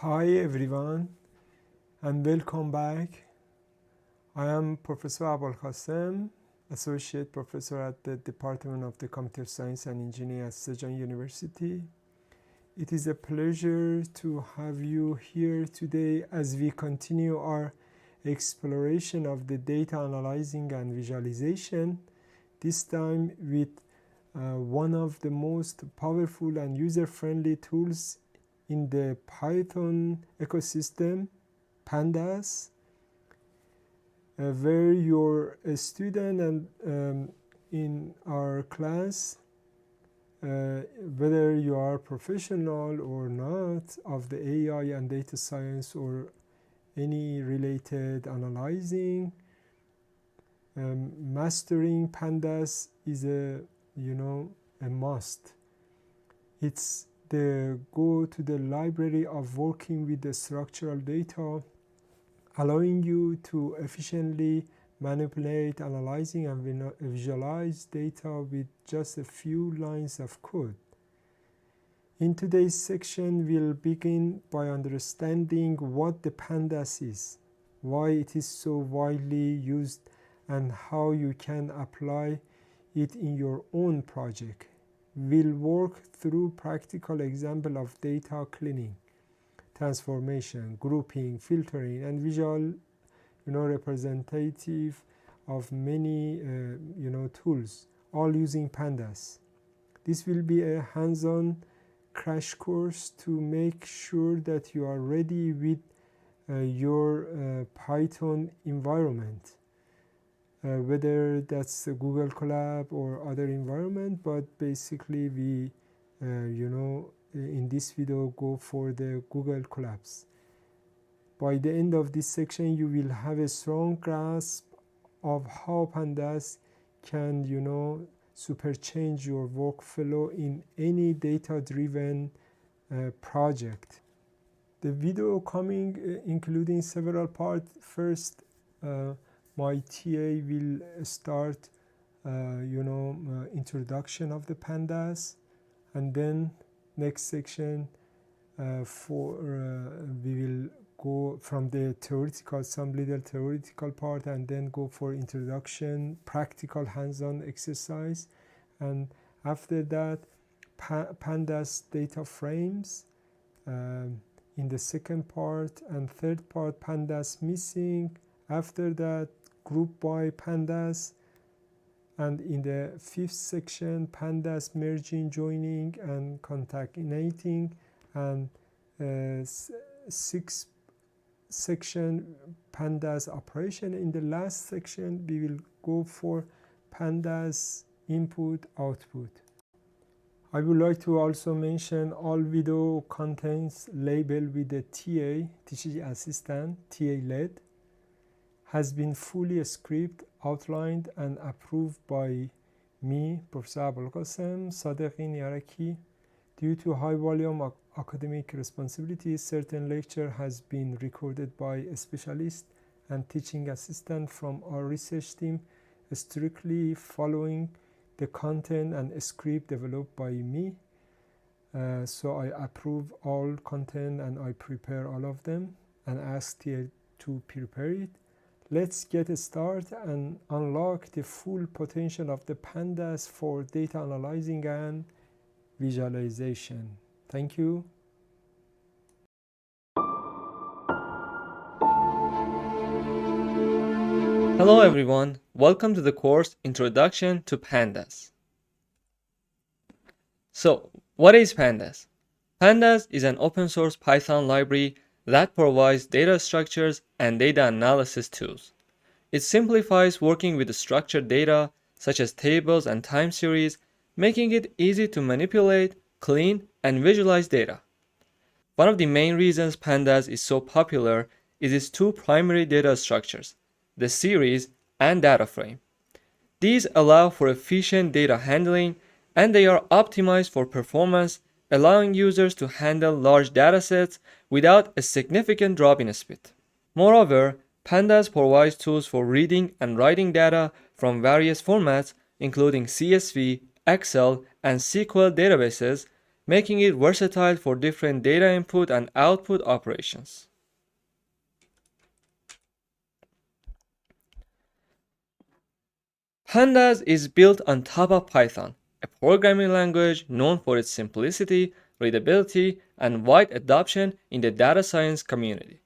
Hi everyone and welcome back. I am Professor Abolkasem, Associate Professor at the Department of the Computer Science and Engineering at Sejong University. It is a pleasure to have you here today as we continue our exploration of the data analyzing and visualization, this time with one of the most powerful and user-friendly tools in the Python ecosystem, Pandas, where you're a student and in our class, whether you are professional or not of the AI and data science or any related analyzing, mastering Pandas is a must. It's the go to the library of working with the structural data, allowing you to efficiently manipulate, analyzing and visualize data with just a few lines of code. In today's section, we'll begin by understanding what the Pandas is, why it is so widely used, and how you can apply it in your own project. We'll work through practical example of data cleaning, transformation, grouping, filtering, and visual, representative of many, tools, all using Pandas. This will be a hands-on crash course to make sure that you are ready with your Python environment. Whether that's a Google Colab or other environment, but basically we, in this video go for the Google Colabs. By the end of this section, you will have a strong grasp of how Pandas can, superchange your workflow in any data-driven project. The video coming including several parts. First, my TA will start, introduction of the Pandas, and then next section we will go from the theoretical, some little theoretical part, and then go for introduction, practical hands-on exercise, and after that, Pandas data frames. In the second part and third part, Pandas missing. After that, group by Pandas, and in the fifth section, Pandas merging, joining, and concatenating, and sixth section, Pandas operation. In the last section, we will go for Pandas input, output. I would like to also mention all video contents labeled with the TA, teaching assistant, TA led, has been fully scripted, outlined, and approved by me, Professor Abolkasem Sadeqin Yaraki. Due to high volume of academic responsibilities, certain lecture has been recorded by a specialist and teaching assistant from our research team, strictly following the content and script developed by me. So I approve all content and I prepare all of them and ask TA to prepare it. Let's get started and unlock the full potential of the Pandas for data analyzing and visualization. Thank you. Hello everyone, welcome to the course Introduction to Pandas. So, what is Pandas? Pandas is an open source Python library that provides data structures and data analysis tools. It simplifies working with structured data such as tables and time series, making it easy to manipulate, clean, and visualize data. One of the main reasons Pandas is so popular is its two primary data structures, the series and data frame. These allow for efficient data handling, and they are optimized for performance, allowing users to handle large datasets without a significant drop in speed. Moreover, Pandas provides tools for reading and writing data from various formats, including CSV, Excel, and SQL databases, making it versatile for different data input and output operations. Pandas is built on top of Python, a programming language known for its simplicity, readability, and wide adoption in the data science community.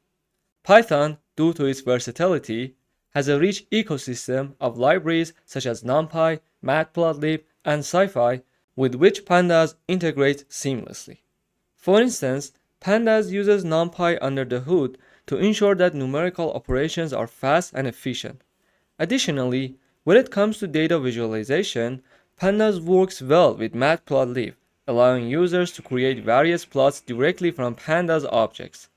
Python, due to its versatility, has a rich ecosystem of libraries such as NumPy, Matplotlib, and SciPy, with which Pandas integrates seamlessly. For instance, Pandas uses NumPy under the hood to ensure that numerical operations are fast and efficient. Additionally, when it comes to data visualization, Pandas works well with Matplotlib, allowing users to create various plots directly from Pandas objects.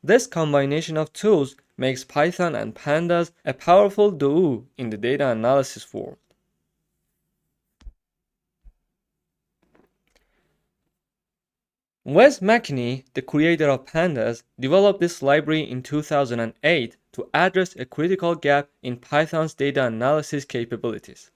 This combination of tools makes Python and Pandas a powerful duo in the data analysis world. Wes McKinney, the creator of Pandas, developed this library in 2008 to address a critical gap in Python's data analysis capabilities.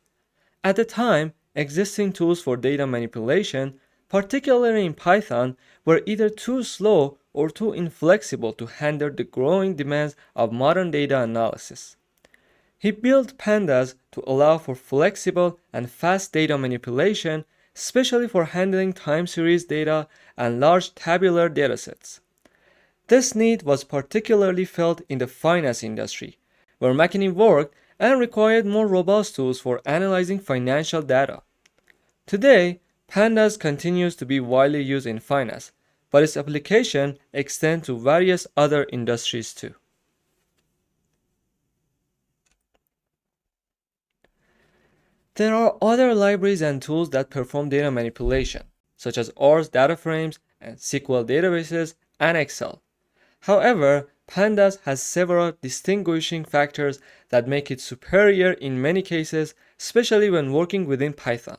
At the time, existing tools for data manipulation, particularly in Python, were either too slow or too inflexible to handle the growing demands of modern data analysis. He built Pandas to allow for flexible and fast data manipulation, especially for handling time series data and large tabular datasets. This need was particularly felt in the finance industry, where McKinney worked and required more robust tools for analyzing financial data. Today, Pandas continues to be widely used in finance, but its application extends to various other industries too. There are other libraries and tools that perform data manipulation, such as R's data frames and SQL databases and Excel. However, Pandas has several distinguishing factors that make it superior in many cases, especially when working within Python.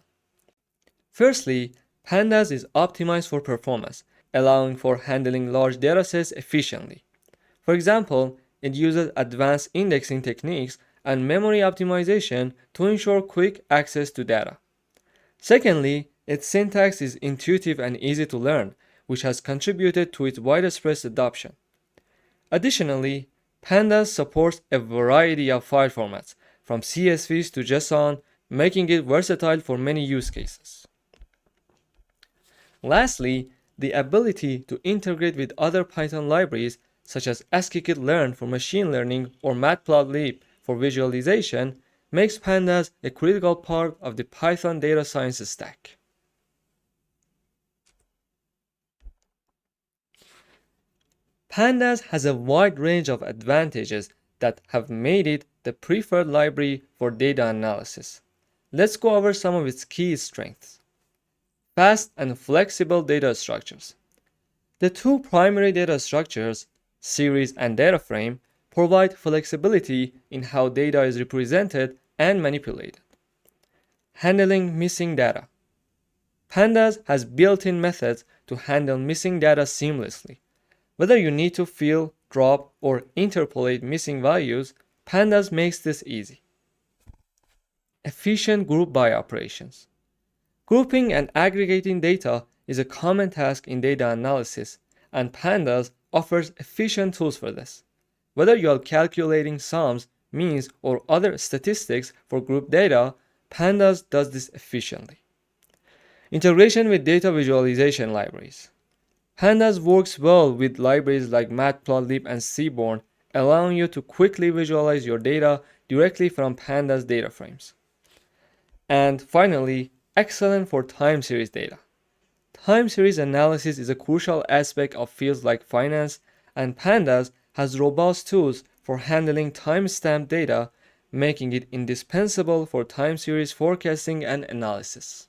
Firstly, Pandas is optimized for performance, allowing for handling large datasets efficiently. For example, it uses advanced indexing techniques and memory optimization to ensure quick access to data. Secondly, its syntax is intuitive and easy to learn, which has contributed to its widespread adoption. Additionally, Pandas supports a variety of file formats, from CSVs to JSON, making it versatile for many use cases. Lastly, the ability to integrate with other Python libraries such as scikit-learn for machine learning or Matplotlib for visualization makes Pandas a critical part of the Python data science stack. Pandas has a wide range of advantages that have made it the preferred library for data analysis. Let's go over some of its key strengths. Fast and flexible data structures. The two primary data structures, series and data frame, provide flexibility in how data is represented and manipulated. Handling missing data. Pandas has built-in methods to handle missing data seamlessly. Whether you need to fill, drop, or interpolate missing values, Pandas makes this easy. Efficient group by operations. Grouping and aggregating data is a common task in data analysis, and Pandas offers efficient tools for this. Whether you are calculating sums, means, or other statistics for group data, Pandas does this efficiently. Integration with data visualization libraries. Pandas works well with libraries like Matplotlib and Seaborn, allowing you to quickly visualize your data directly from Pandas data frames. And finally, excellent for time series data. Time series analysis is a crucial aspect of fields like finance, and Pandas has robust tools for handling timestamp data, making it indispensable for time series forecasting and analysis.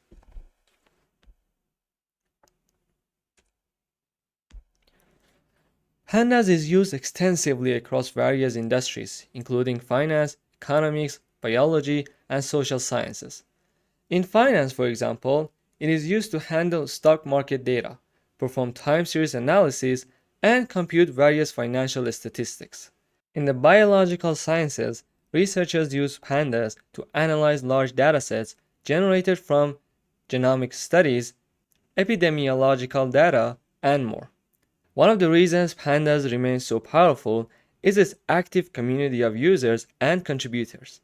Pandas is used extensively across various industries, including finance, economics, biology, and social sciences. In finance, for example, it is used to handle stock market data, perform time series analysis, and compute various financial statistics. In the biological sciences, researchers use Pandas to analyze large datasets generated from genomic studies, epidemiological data, and more. One of the reasons Pandas remains so powerful is its active community of users and contributors.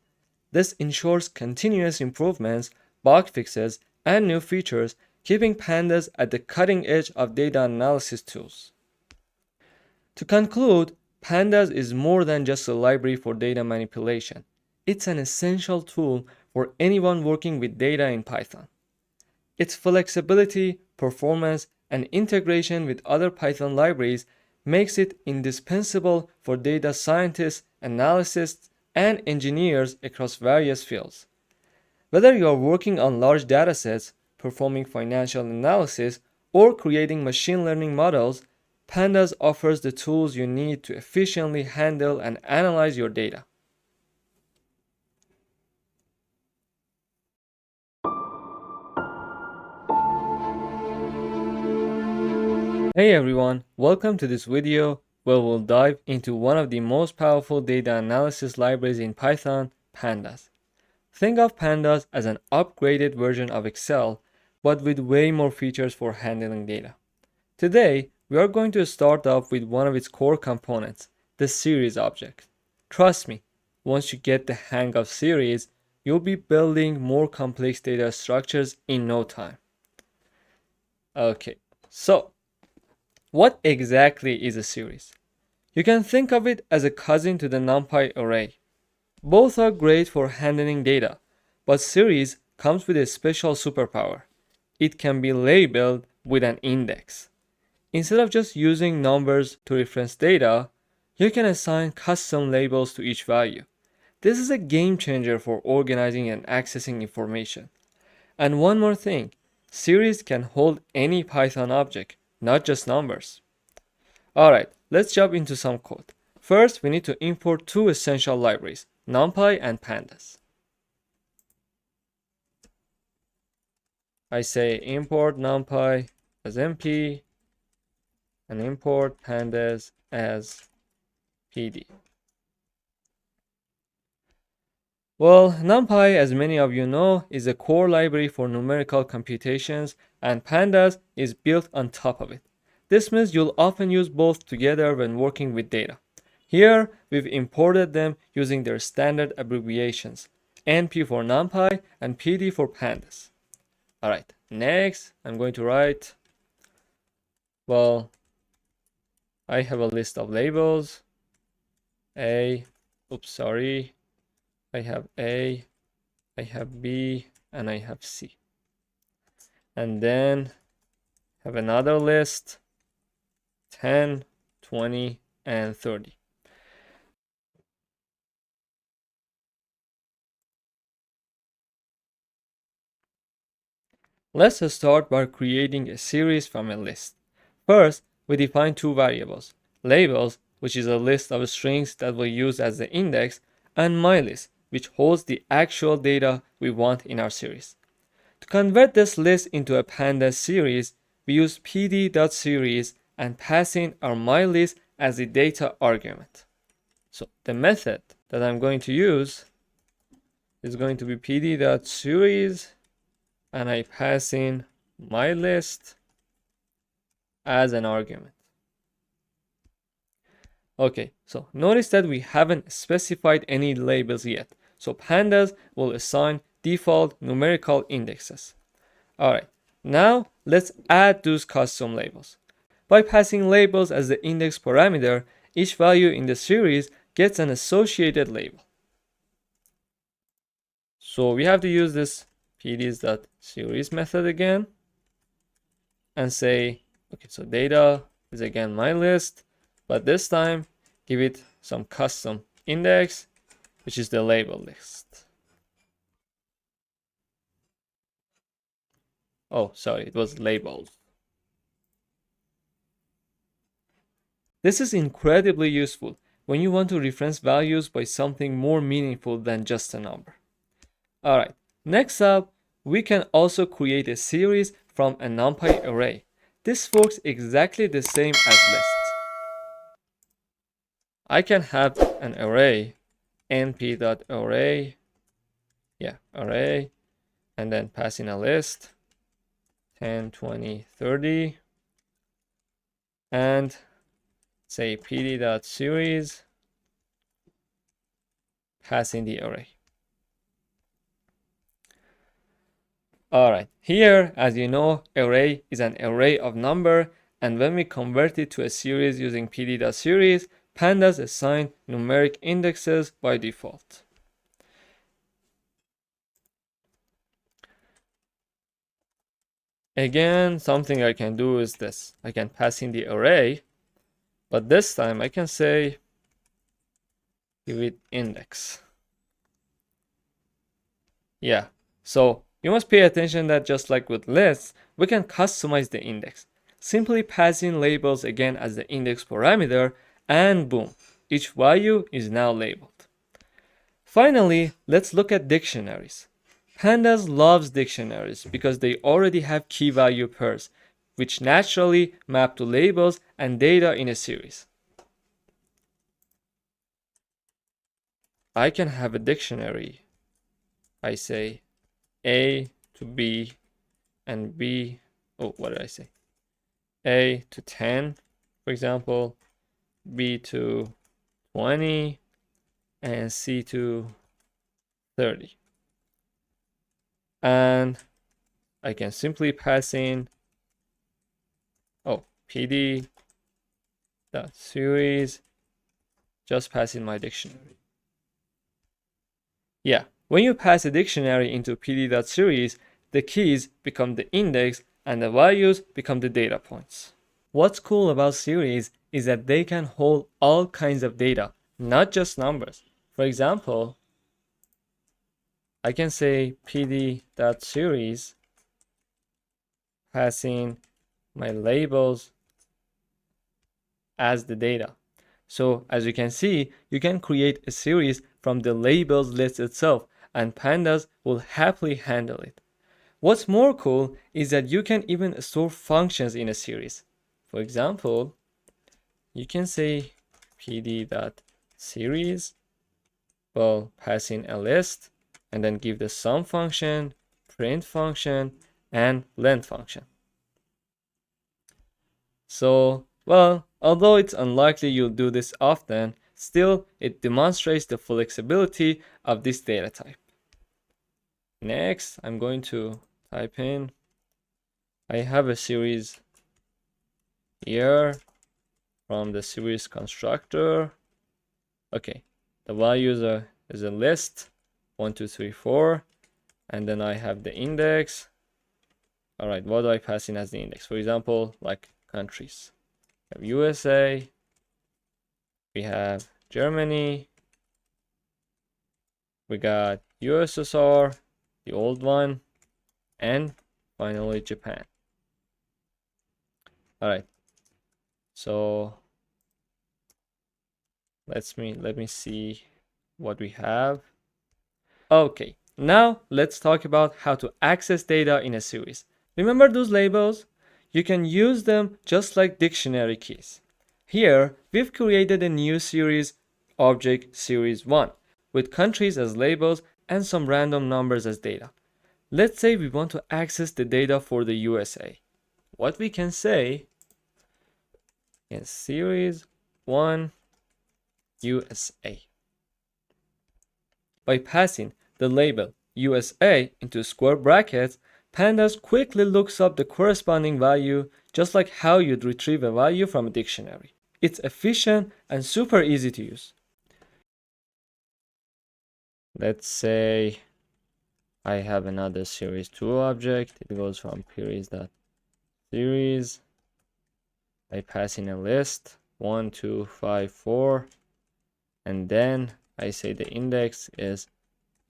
This ensures continuous improvements, bug fixes, and new features, keeping Pandas at the cutting edge of data analysis tools. To conclude, Pandas is more than just a library for data manipulation. It's an essential tool for anyone working with data in Python. Its flexibility, performance, and integration with other Python libraries makes it indispensable for data scientists, analysts, and engineers across various fields. Whether you are working on large datasets, performing financial analysis, or creating machine learning models, Pandas offers the tools you need to efficiently handle and analyze your data. Hey everyone, welcome to this video where we'll dive into one of the most powerful data analysis libraries in Python, Pandas. Think of Pandas as an upgraded version of Excel, but with way more features for handling data. Today, we are going to start off with one of its core components, the series object. Trust me, once you get the hang of series, you'll be building more complex data structures in no time. Okay, so what exactly is a series? You can think of it as a cousin to the NumPy array. Both are great for handling data, but series comes with a special superpower. It can be labeled with an index. Instead of just using numbers to reference data, you can assign custom labels to each value. This is a game changer for organizing and accessing information. And one more thing, series can hold any Python object, not just numbers. Alright, let's jump into some code. First, we need to import two essential libraries, NumPy and Pandas. I say import NumPy as MP and import Pandas as PD. Well, NumPy, as many of you know, is a core library for numerical computations, and Pandas is built on top of it. This means you'll often use both together when working with data. Here, we've imported them using their standard abbreviations, NP for NumPy and PD for Pandas. Alright, next, I'm going to write, I have a list of labels. I have A, I have B, and I have C. And then have another list, 10, 20, and 30. Let's start by creating a series from a list. First, we define two variables, labels, which is a list of strings that we'll use as the index, and mylist, which holds the actual data we want in our series. To convert this list into a Pandas series, we use pd.series and pass in our mylist as the data argument. So the method that I'm going to use is going to be pd.series, and I pass in mylist as an argument. Okay, so notice that we haven't specified any labels yet. So Pandas will assign default numerical indexes. Alright, now let's add those custom labels. By passing labels as the index parameter, each value in the series gets an associated label. So we have to use this pd.series method again and say, okay, so data is again my list, but this time give it some custom index, which is the label list. Oh, sorry, it was labels. This is incredibly useful when you want to reference values by something more meaningful than just a number. Alright, next up, we can also create a series from a NumPy array. This works exactly the same as lists. I can have an array, np.array, array, and then pass in a list. 10, 20, 30, and say pd.series passing the array. Alright, here, as you know, array is an array of number, and when we convert it to a series using pd.series, pandas assign numeric indexes by default. Again, something I can do is this. I can pass in the array, but this time I can say give it index. Yeah, so you must pay attention that just like with lists, we can customize the index. Simply pass in labels again as the index parameter, and boom, each value is now labeled. Finally, let's look at dictionaries. Pandas loves dictionaries because they already have key value pairs, which naturally map to labels and data in a series. I can have a dictionary. I say A to B and B, what did I say? A to 10, for example, B to 20, and C to 30. And I can simply pass in pd.series, just pass in my dictionary. Yeah, when you pass a dictionary into pd.series, the keys become the index and the values become the data points. What's cool about series is that they can hold all kinds of data, not just numbers. For example, I can say pd.series, passing my labels as the data. So as you can see, you can create a series from the labels list itself, and pandas will happily handle it. What's more cool is that you can even store functions in a series. For example, you can say pd.series, well, pass in a list, and then give the sum function, print function, and length function. So, well, although it's unlikely you'll do this often, still it demonstrates the flexibility of this data type. Next, I'm going to type in, I have a series here from the series constructor. Okay, the values is a list, 1, 2, 3, 4, and then I have the index. All right, what do I pass in as the index? For example, like countries. We have USA, we have Germany, we got USSR, the old one, and finally Japan. All right, so let me see what we have. Okay, now let's talk about how to access data in a series. Remember those labels? You can use them just like dictionary keys. Here, we've created a new series, object series 1, with countries as labels and some random numbers as data. Let's say we want to access the data for the USA. What we can say is series 1 USA. By passing the label USA into square brackets, Pandas quickly looks up the corresponding value, just like how you'd retrieve a value from a dictionary. It's efficient and super easy to use. Let's say I have another series 2 object. It goes from series. I pass in a list 1, 2, 5, 4, and then I say the index is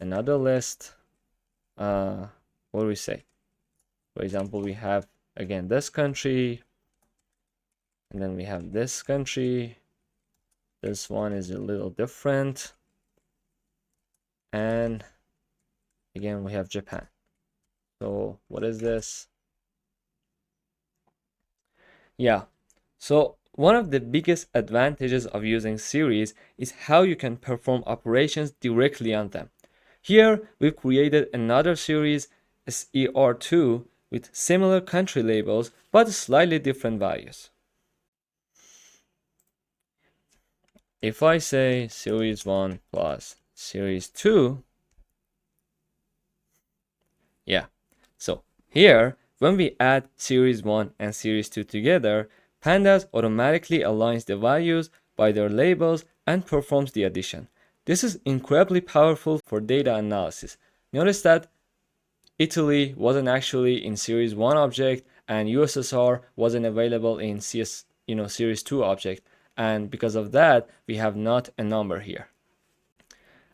another list. What do we say? For example, we have again this country, and then we have this country. This one is a little different, and again we have Japan. So what is this? Yeah, so one of the biggest advantages of using series is how you can perform operations directly on them. Here we've created another series, SER2, with similar country labels but slightly different values. If I say series 1 plus series 2, yeah, so here, when we add series 1 and series 2 together, Pandas automatically aligns the values by their labels and performs the addition. This is incredibly powerful for data analysis. Notice that Italy wasn't actually in series 1 object and USSR wasn't available in series 2 object, and because of that we have not a number here.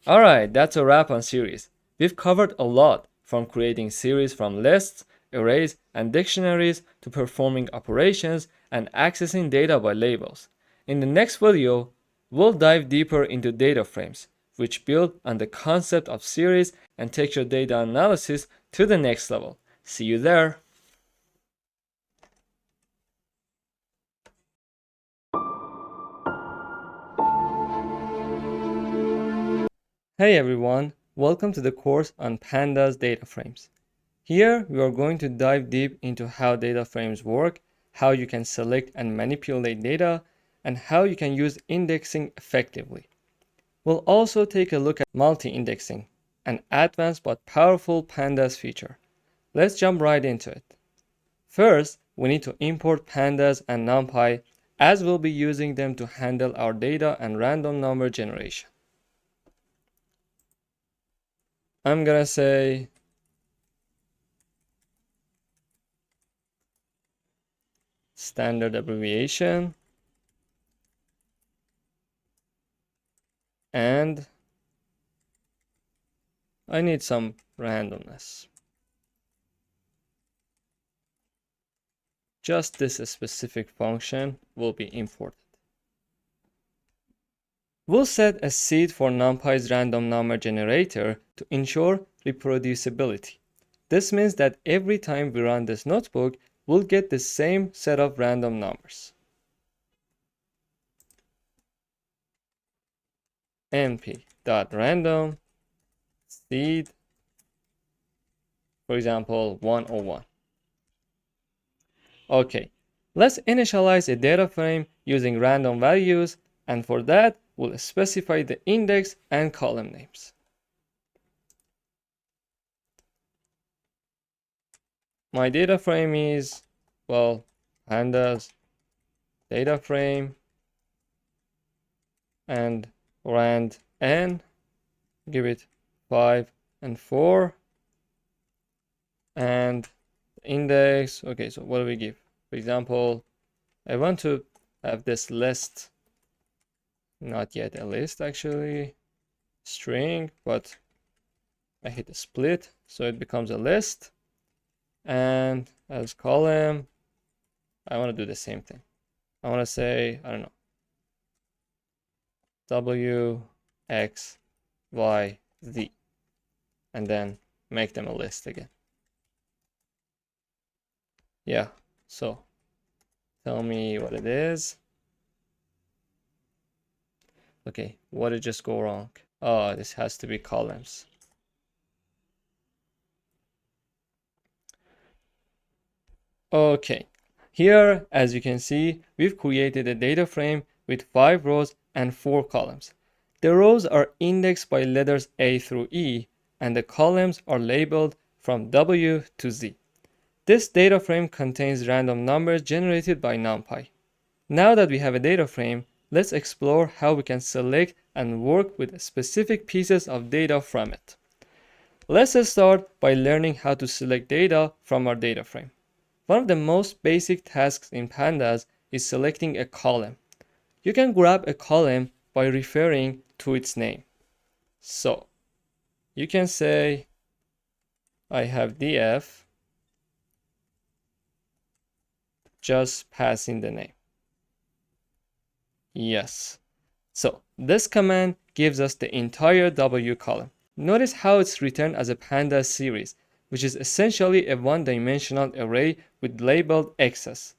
Alright, that's a wrap on series. We've covered a lot, from creating series from lists, arrays, and dictionaries to performing operations and accessing data by labels. In the next video, we'll dive deeper into data frames, which build on the concept of series and take your data analysis to the next level. See you there! Hey everyone, welcome to the course on Pandas data frames. Here we are going to dive deep into how data frames work, how you can select and manipulate data, and how you can use indexing effectively. We'll also take a look at multi-indexing, an advanced but powerful Pandas feature. Let's jump right into it. First, we need to import Pandas and NumPy, as we'll be using them to handle our data and random number generation. I'm gonna say standard abbreviation and I need some randomness. Just this specific function will be imported. We'll set a seed for NumPy's random number generator to ensure reproducibility. This means that every time we run this notebook, we'll get the same set of random numbers. np.random seed, for example, 101. Okay, let's initialize a data frame using random values, and for that, we'll specify the index and column names. My data frame is, well, Pandas data frame and rand n, give it 5 and 4, and index, okay, so what do we give? For example, I want to have this list, not yet a list actually, string, but I hit a split, so it becomes a list. And as column, I want to do the same thing. I want to say, I don't know, W, X, Y, Z, and then make them a list again. Yeah, so tell me what it is. Okay, what did just go wrong? Oh, this has to be columns. Okay, here, as you can see, we've created a data frame with 5 rows and 4 columns. The rows are indexed by letters A through E, and the columns are labeled from W to Z. This data frame contains random numbers generated by NumPy. Now that we have a data frame, let's explore how we can select and work with specific pieces of data from it. Let's start by learning how to select data from our data frame. One of the most basic tasks in Pandas is selecting a column. You can grab a column by referring to its name. So, you can say, I have df, just pass in the name. Yes. So, this command gives us the entire W column. Notice how it's returned as a Pandas series, which is essentially a one-dimensional array with labeled X's.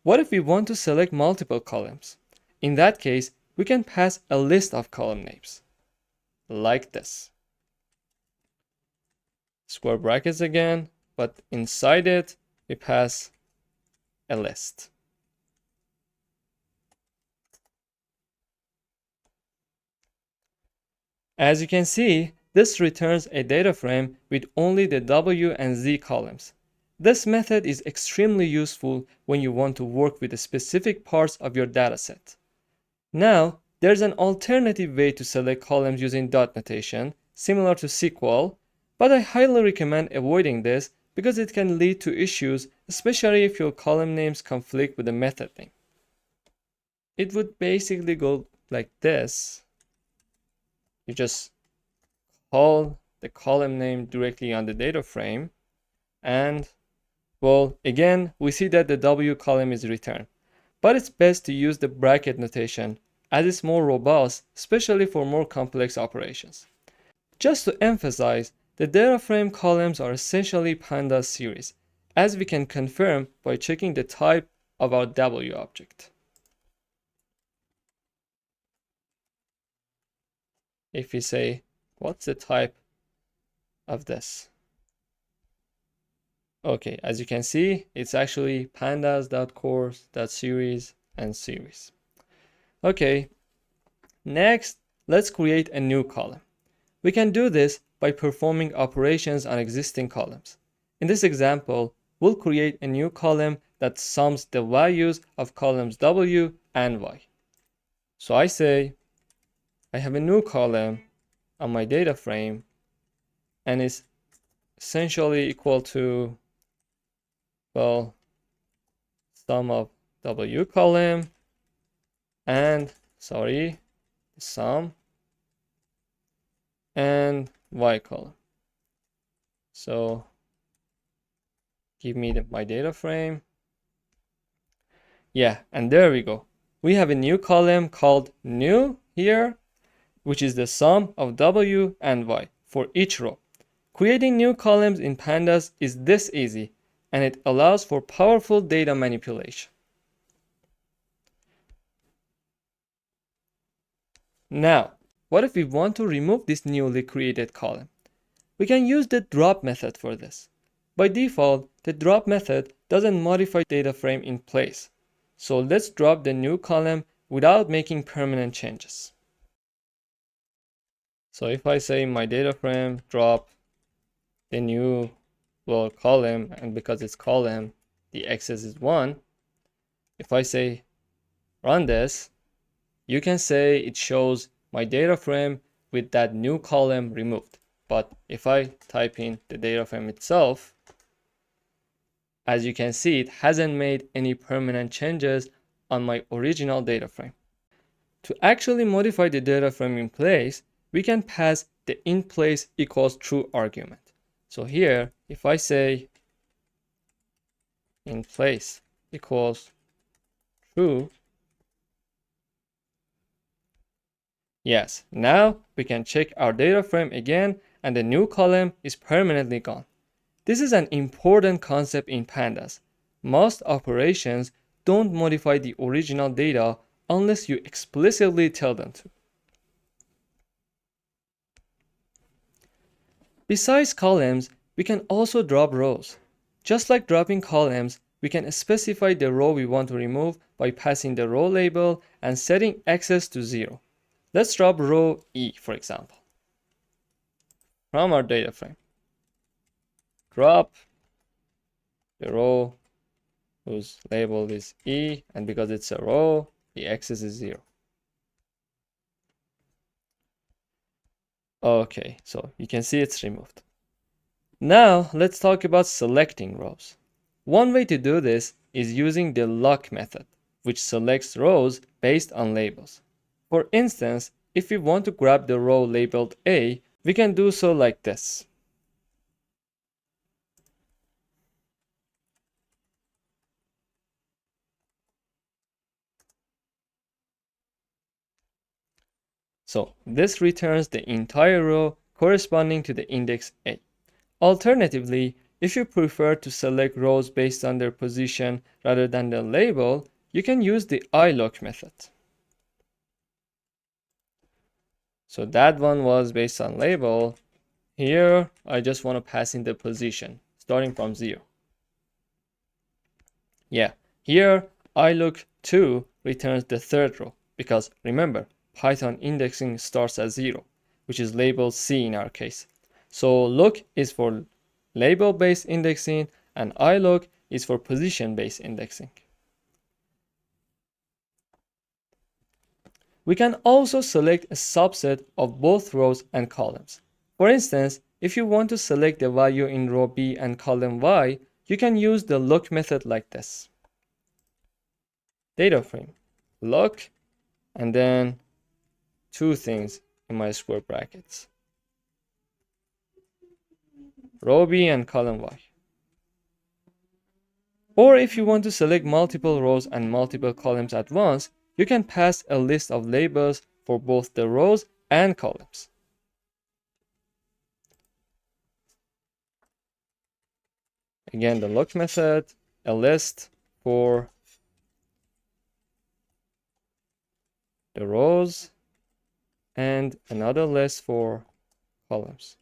What if we want to select multiple columns? In that case, we can pass a list of column names, like this. Square brackets again, but inside it, we pass a list. As you can see, this returns a data frame with only the W and Z columns. This method is extremely useful when you want to work with the specific parts of your dataset. Now, there's an alternative way to select columns using dot notation, similar to SQL, but I highly recommend avoiding this because it can lead to issues, especially if your column names conflict with the method name. It would basically go like this. You just call the column name directly on the data frame, and well, again, we see that the W column is returned. But it's best to use the bracket notation as it's more robust, especially for more complex operations. Just to emphasize, the data frame columns are essentially Pandas series, as we can confirm by checking the type of our W object. If we say, what's the type of this? Okay, as you can see, it's actually pandas.course.series and series. Okay, next, let's create a new column. We can do this by performing operations on existing columns. In this example, we'll create a new column that sums the values of columns W and Y. So I say, I have a new column on my data frame, and it's essentially equal to, well, sum of W column and, sum and Y column. So give me my data frame. Yeah, and there we go. We have a new column called new here, which is the sum of W and Y for each row. Creating new columns in Pandas is this easy, and it allows for powerful data manipulation. Now, what if we want to remove this newly created column? We can use the drop method for this. By default, the drop method doesn't modify data frame in place. So let's drop the new column without making permanent changes. So if I say my data frame drop the new column, and because it's column, the access is 1. If I say run this, you can say it shows my data frame with that new column removed. But if I type in the data frame itself, as you can see, it hasn't made any permanent changes on my original data frame. To actually modify the data frame in place, we can pass the in place equals true argument. So here, if I say in place equals true, yes, now we can check our data frame again and the new column is permanently gone. This is an important concept in Pandas. Most operations don't modify the original data unless you explicitly tell them to. Besides columns, we can also drop rows. Just like dropping columns, we can specify the row we want to remove by passing the row label and setting access to 0. Let's drop row E, for example, from our data frame. Drop the row whose label is E, and because it's a row, the access is 0. Okay, so you can see it's removed. Now let's talk about selecting rows. One way to do this is using the lock method, which selects rows based on labels. For instance, if we want to grab the row labeled A, we can do so like this. So this returns the entire row corresponding to the index A. Alternatively, if you prefer to select rows based on their position rather than the label, you can use the iLock method. So that one was based on label. Here, I just want to pass in the position. starting from 0. Yeah, here iLook2 returns the third row because remember, Python indexing starts at 0, which is label C in our case. So look is for label-based indexing and iLook is for position-based indexing. We can also select a subset of both rows and columns. For instance, if you want to select the value in row B and column Y, you can use the look method like this. Data frame, look, and then two things in my square brackets. Row B and column Y. Or if you want to select multiple rows and multiple columns at once, you can pass a list of labels for both the rows and columns. Again, the look method, a list for the rows and another list for columns.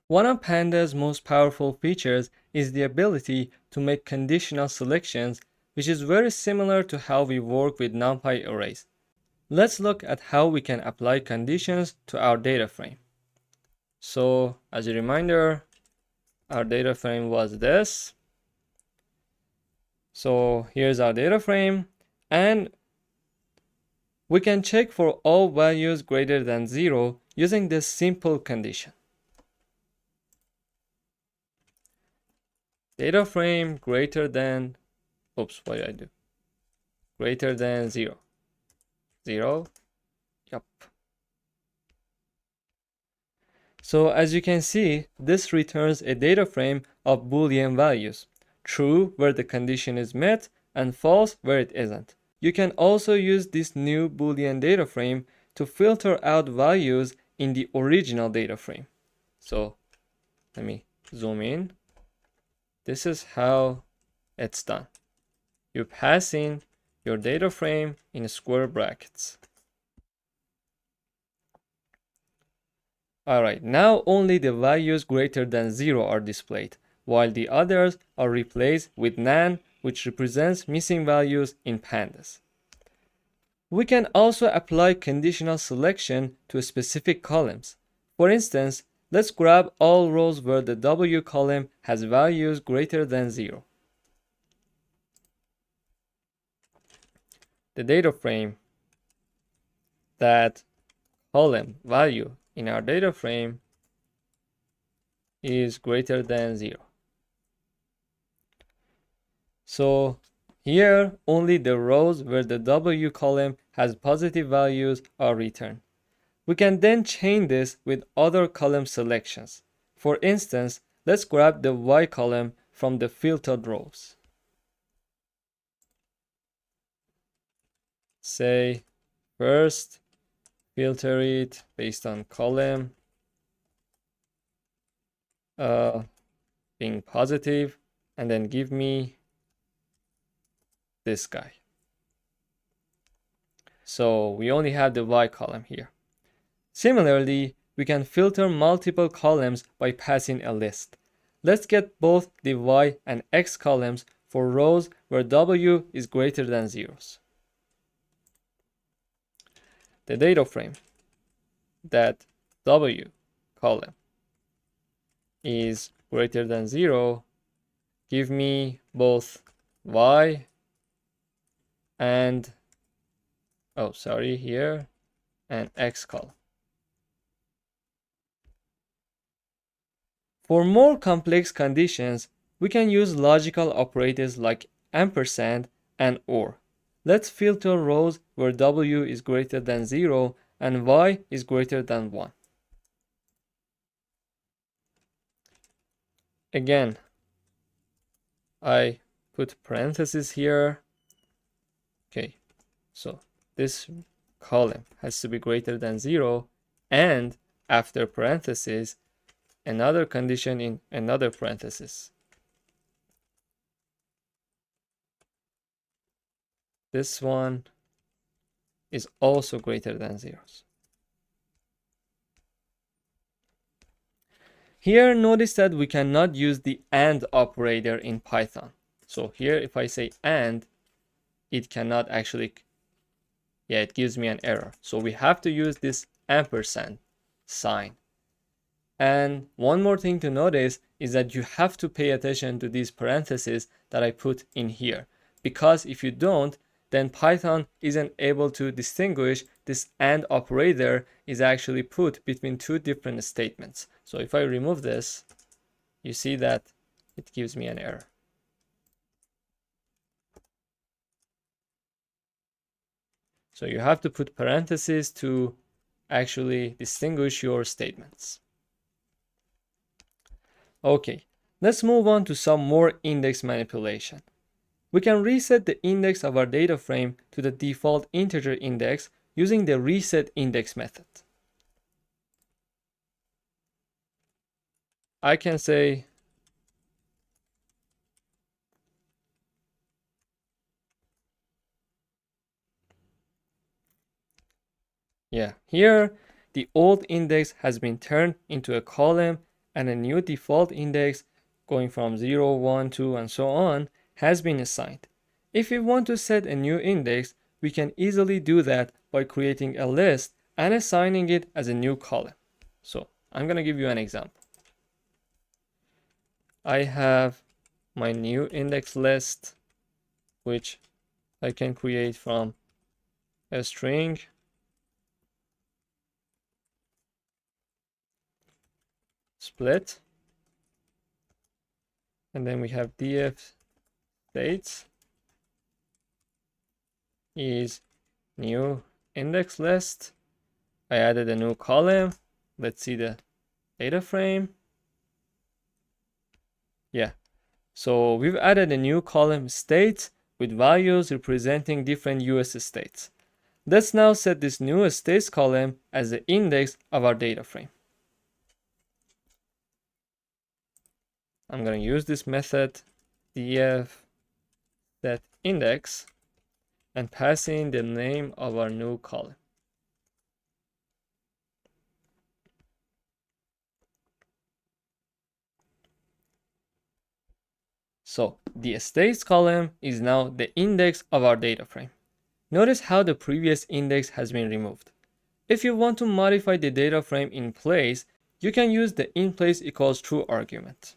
One of Pandas' most powerful features is the ability to make conditional selections, which is very similar to how we work with NumPy arrays. Let's look at how we can apply conditions to our data frame. So, as a reminder, our data frame was this. So here's our data frame, and we can check for all values greater than 0 using this simple condition. Data frame greater than, oops, what did I do? Greater than 0. 0, yup. So as you can see, this returns a data frame of Boolean values. True where the condition is met and false where it isn't. You can also use this new Boolean data frame to filter out values in the original data frame. So let me zoom in. This is how it's done. You pass in your data frame in square brackets. Alright, now only the values greater than 0 are displayed, while the others are replaced with none, which represents missing values in Pandas. We can also apply conditional selection to specific columns. For instance, let's grab all rows where the W column has values greater than 0. The data frame, that column value in our data frame is greater than 0. So here only the rows where the W column has positive values are returned. We can then chain this with other column selections. For instance, let's grab the Y column from the filtered rows. Say first filter it based on column being positive, and then give me this guy. So we only have the Y column here. Similarly, we can filter multiple columns by passing a list. Let's get both the Y and X columns for rows where W is greater than 0. The data frame, that W column is greater than 0, give me both Y and, here, and X column. For more complex conditions, we can use logical operators like ampersand and or. Let's filter rows where W is greater than 0 and Y is greater than 1. Again, I put parentheses here. Okay, so this column has to be greater than 0, and after parentheses, another condition in another parenthesis. This one is also greater than 0. Here, notice that we cannot use the AND operator in Python. So here, if I say AND, it cannot actually, it gives me an error. So we have to use this ampersand sign. And one more thing to notice is that you have to pay attention to these parentheses that I put in here. Because if you don't, then Python isn't able to distinguish this AND operator is actually put between two different statements. So if I remove this, you see that it gives me an error. So you have to put parentheses to actually distinguish your statements. Okay, let's move on to some more index manipulation. We can reset the index of our data frame to the default integer index using the reset index method. I can say here the old index has been turned into a column and a new default index going from 0, 1, 2 and so on has been assigned. If we want to set a new index, we can easily do that by creating a list and assigning it as a new column. So I'm going to give you an example. I have my new index list, which I can create from a string split, and then we have df states is new index list. I added a new column. Let's see the data frame. So we've added a new column states with values representing different US states. Let's now set this new states column as the index of our data frame. I'm going to use this method df set index and pass in the name of our new column. So the states column is now the index of our data frame. Notice how the previous index has been removed. If you want to modify the data frame in place, you can use the inPlace equals true argument.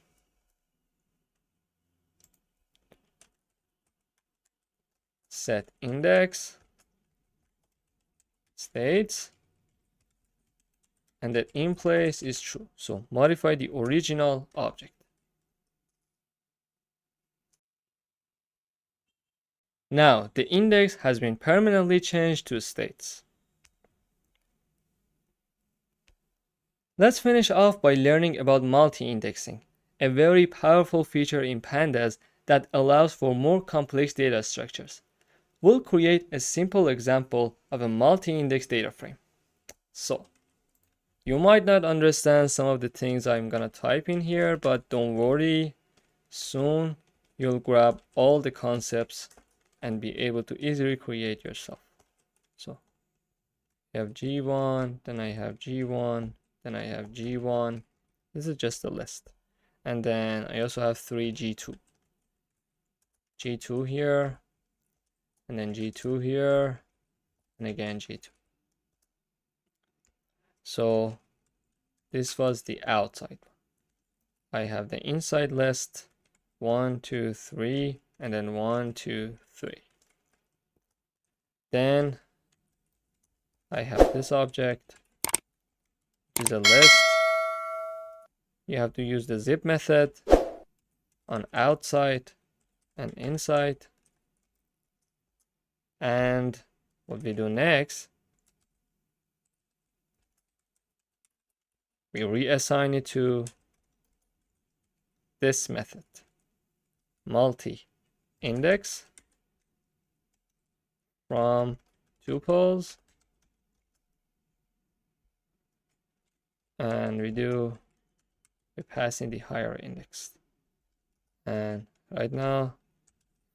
Set index states, and that inPlace is true. So modify the original object. Now the index has been permanently changed to states. Let's finish off by learning about multi-indexing, a very powerful feature in Pandas that allows for more complex data structures. We'll create a simple example of a multi-index data frame. So, you might not understand some of the things I'm gonna type in here, but don't worry, soon you'll grab all the concepts and be able to easily create yourself. So, I have G1, then I have G1, then I have G1. This is just a list. And then I also have 3 G2. G2 here, and then G2 here, and again G2. So this was the outside. I have the inside list, 1, 2, 3, and then 1, 2, 3. Then I have this object, which is a list. You have to use the zip method on outside and inside. And what we do next, we reassign it to this method, multi-index from tuples, and we pass in the higher index. And right now,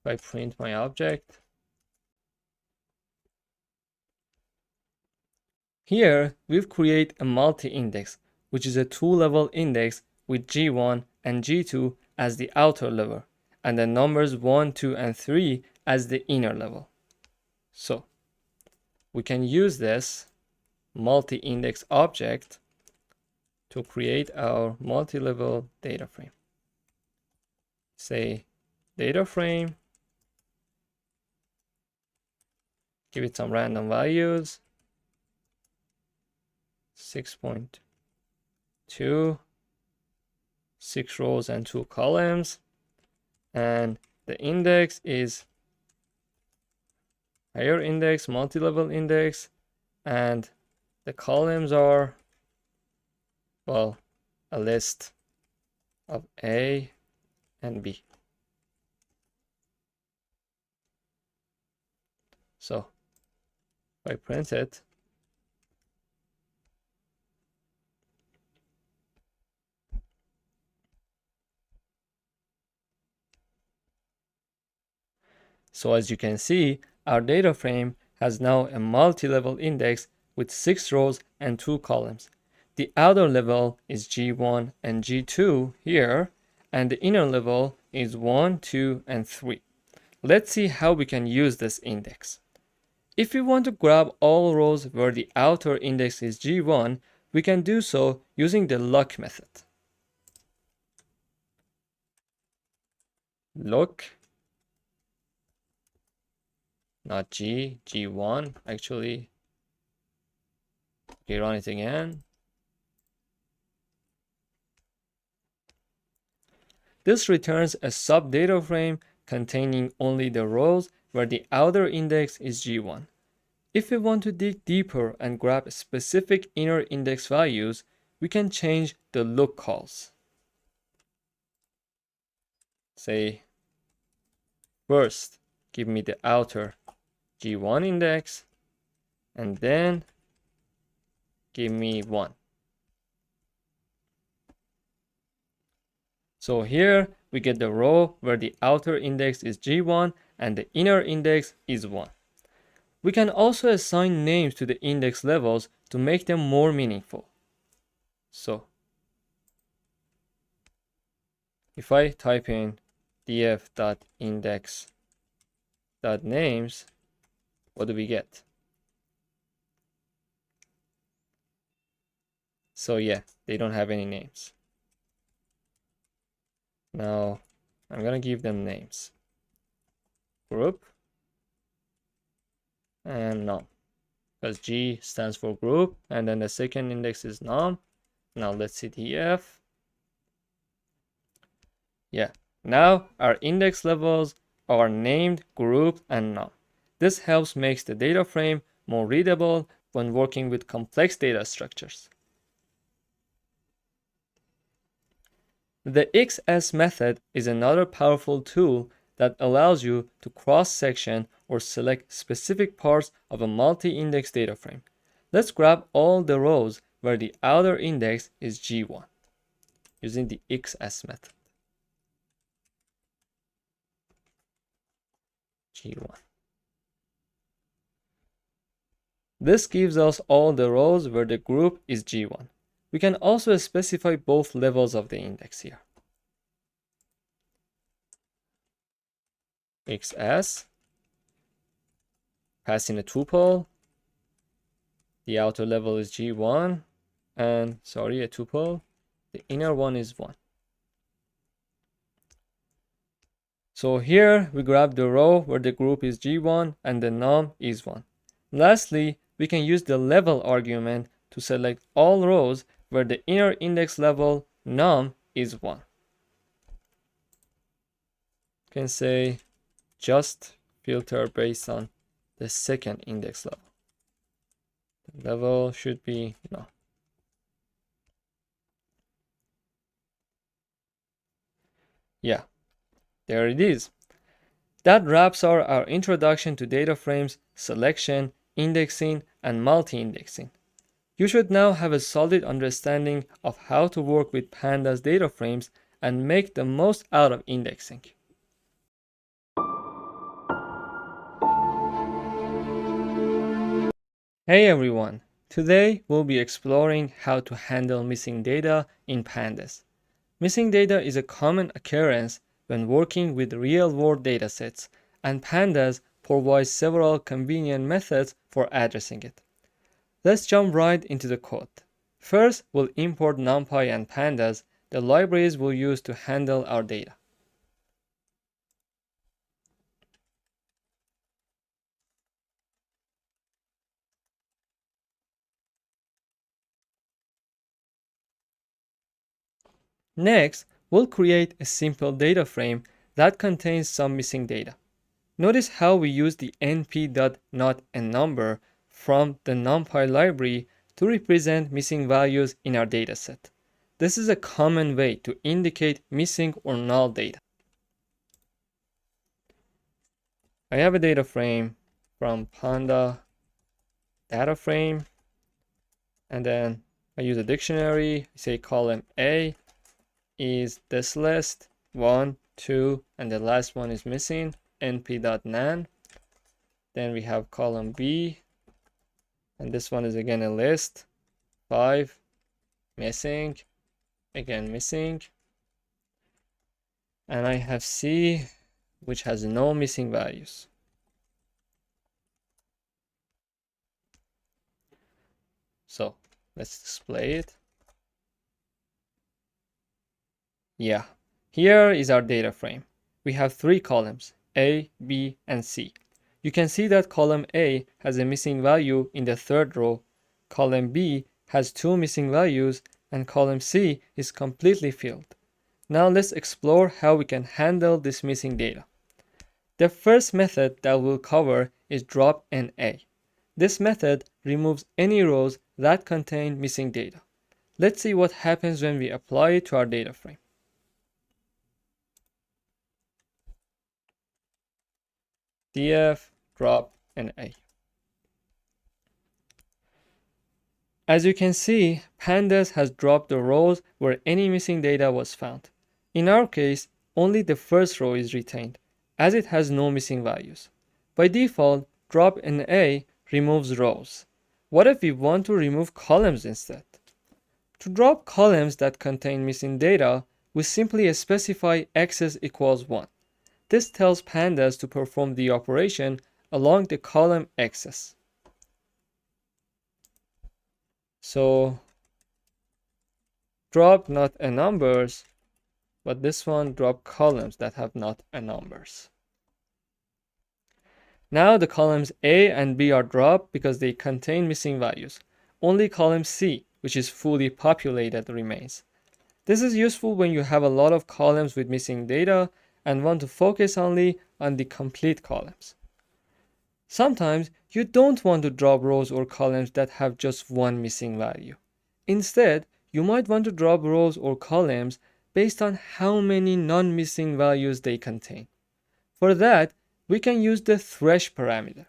if I print my object, here we've created a multi-index, which is a two-level index with G1 and G2 as the outer level, and the numbers 1, 2, and 3 as the inner level. So we can use this multi-index object to create our multi-level data frame. Say data frame, give it some random values, 6.2, 6 rows and 2 columns, and the index is higher index, multi-level index, and the columns are, well, a list of A and B. So if I print it, so as you can see, our data frame has now a multi-level index with 6 rows and 2 columns. The outer level is G1 and G2 here, and the inner level is 1, 2, and 3. Let's see how we can use this index. If we want to grab all rows where the outer index is G1, we can do so using the lock method. Lock, not G1, actually. Okay, run it again. This returns a sub-data frame containing only the rows where the outer index is G1. If we want to dig deeper and grab specific inner index values, we can change the look calls. Say, first, give me the outer G1 index, and then give me 1. So here we get the row where the outer index is G1 and the inner index is 1. We can also assign names to the index levels to make them more meaningful. So if I type in df.index.names, what do we get? So yeah, they don't have any names. Now I'm gonna give them names. Group and num, because G stands for group, and then the second index is num. Now let's see df. Yeah, now our index levels are named, group, and num. This helps make the data frame more readable when working with complex data structures. The XS method is another powerful tool that allows you to cross-section or select specific parts of a multi-index data frame. Let's grab all the rows where the outer index is G1 using the XS method. G1. This gives us all the rows where the group is G1. We can also specify both levels of the index here. XS, pass in a tuple. The outer level is G1, and sorry, a tuple. The inner one is 1. So here we grab the row where the group is G1 and the num is 1. Lastly, we can use the level argument to select all rows where the inner index level num is 1. You can say just filter based on the second index level. The level should be num. Yeah, there it is. That wraps our introduction to data frames, selection, indexing, and multi-indexing. You should now have a solid understanding of how to work with Pandas data frames and make the most out of indexing. Hey everyone! Today we'll be exploring how to handle missing data in Pandas. Missing data is a common occurrence when working with real-world datasets, and Pandas provides several convenient methods for addressing it. Let's jump right into the code. First, we'll import NumPy and Pandas, the libraries we'll use to handle our data. Next, we'll create a simple data frame that contains some missing data. Notice how we use the np.notANumber from the NumPy library to represent missing values in our dataset. This is a common way to indicate missing or null data. I have a data frame from Panda data frame, and then I use a dictionary. I say column A is this list, 1, 2, and the last one is missing, np.nan. Then we have column B, and this one is again a list, 5, missing, again missing. And I have C, which has no missing values. So let's display it. Yeah, here is our data frame. We have 3 columns, A, B, and C. You can see that column A has a missing value in the 3rd row, column B has 2 missing values, and column C is completely filled. Now let's explore how we can handle this missing data. The first method that we'll cover is drop_NA. This method removes any rows that contain missing data. Let's see what happens when we apply it to our data frame. df drop_NA. As you can see, Pandas has dropped the rows where any missing data was found. In our case, only the first row is retained, as it has no missing values. By default, drop_NA removes rows. What if we want to remove columns instead? To drop columns that contain missing data, we simply specify access equals 1. This tells Pandas to perform the operation along the column axis. So drop not a numbers, but this one drop columns that have not a numbers. Now the columns A and B are dropped because they contain missing values. Only column C, which is fully populated, remains. This is useful when you have a lot of columns with missing data and want to focus only on the complete columns. Sometimes you don't want to drop rows or columns that have just one missing value. Instead, you might want to drop rows or columns based on how many non-missing values they contain. For that, we can use the thresh parameter.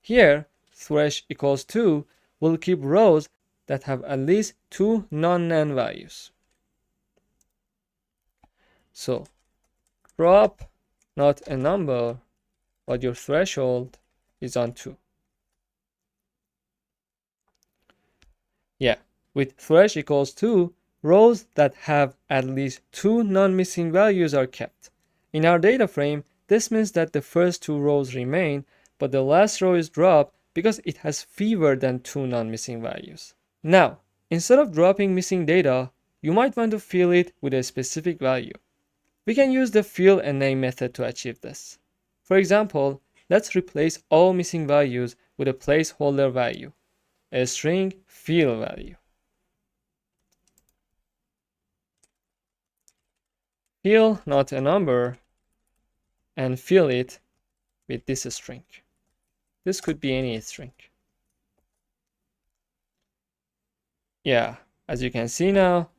Here, thresh equals 2 will keep rows that have at least 2 non-nan values. So, drop not a number, but your threshold is on 2. Yeah, with thresh equals 2, rows that have at least 2 non-missing values are kept. In our data frame, this means that the first 2 rows remain, but the last row is dropped because it has fewer than 2 non-missing values. Now, instead of dropping missing data, you might want to fill it with a specific value. We can use the fill_NA method to achieve this. For example, let's replace all missing values with a placeholder value, a string fill value. Fill not a number and fill it with this string. This could be any string. Yeah, as you can see now,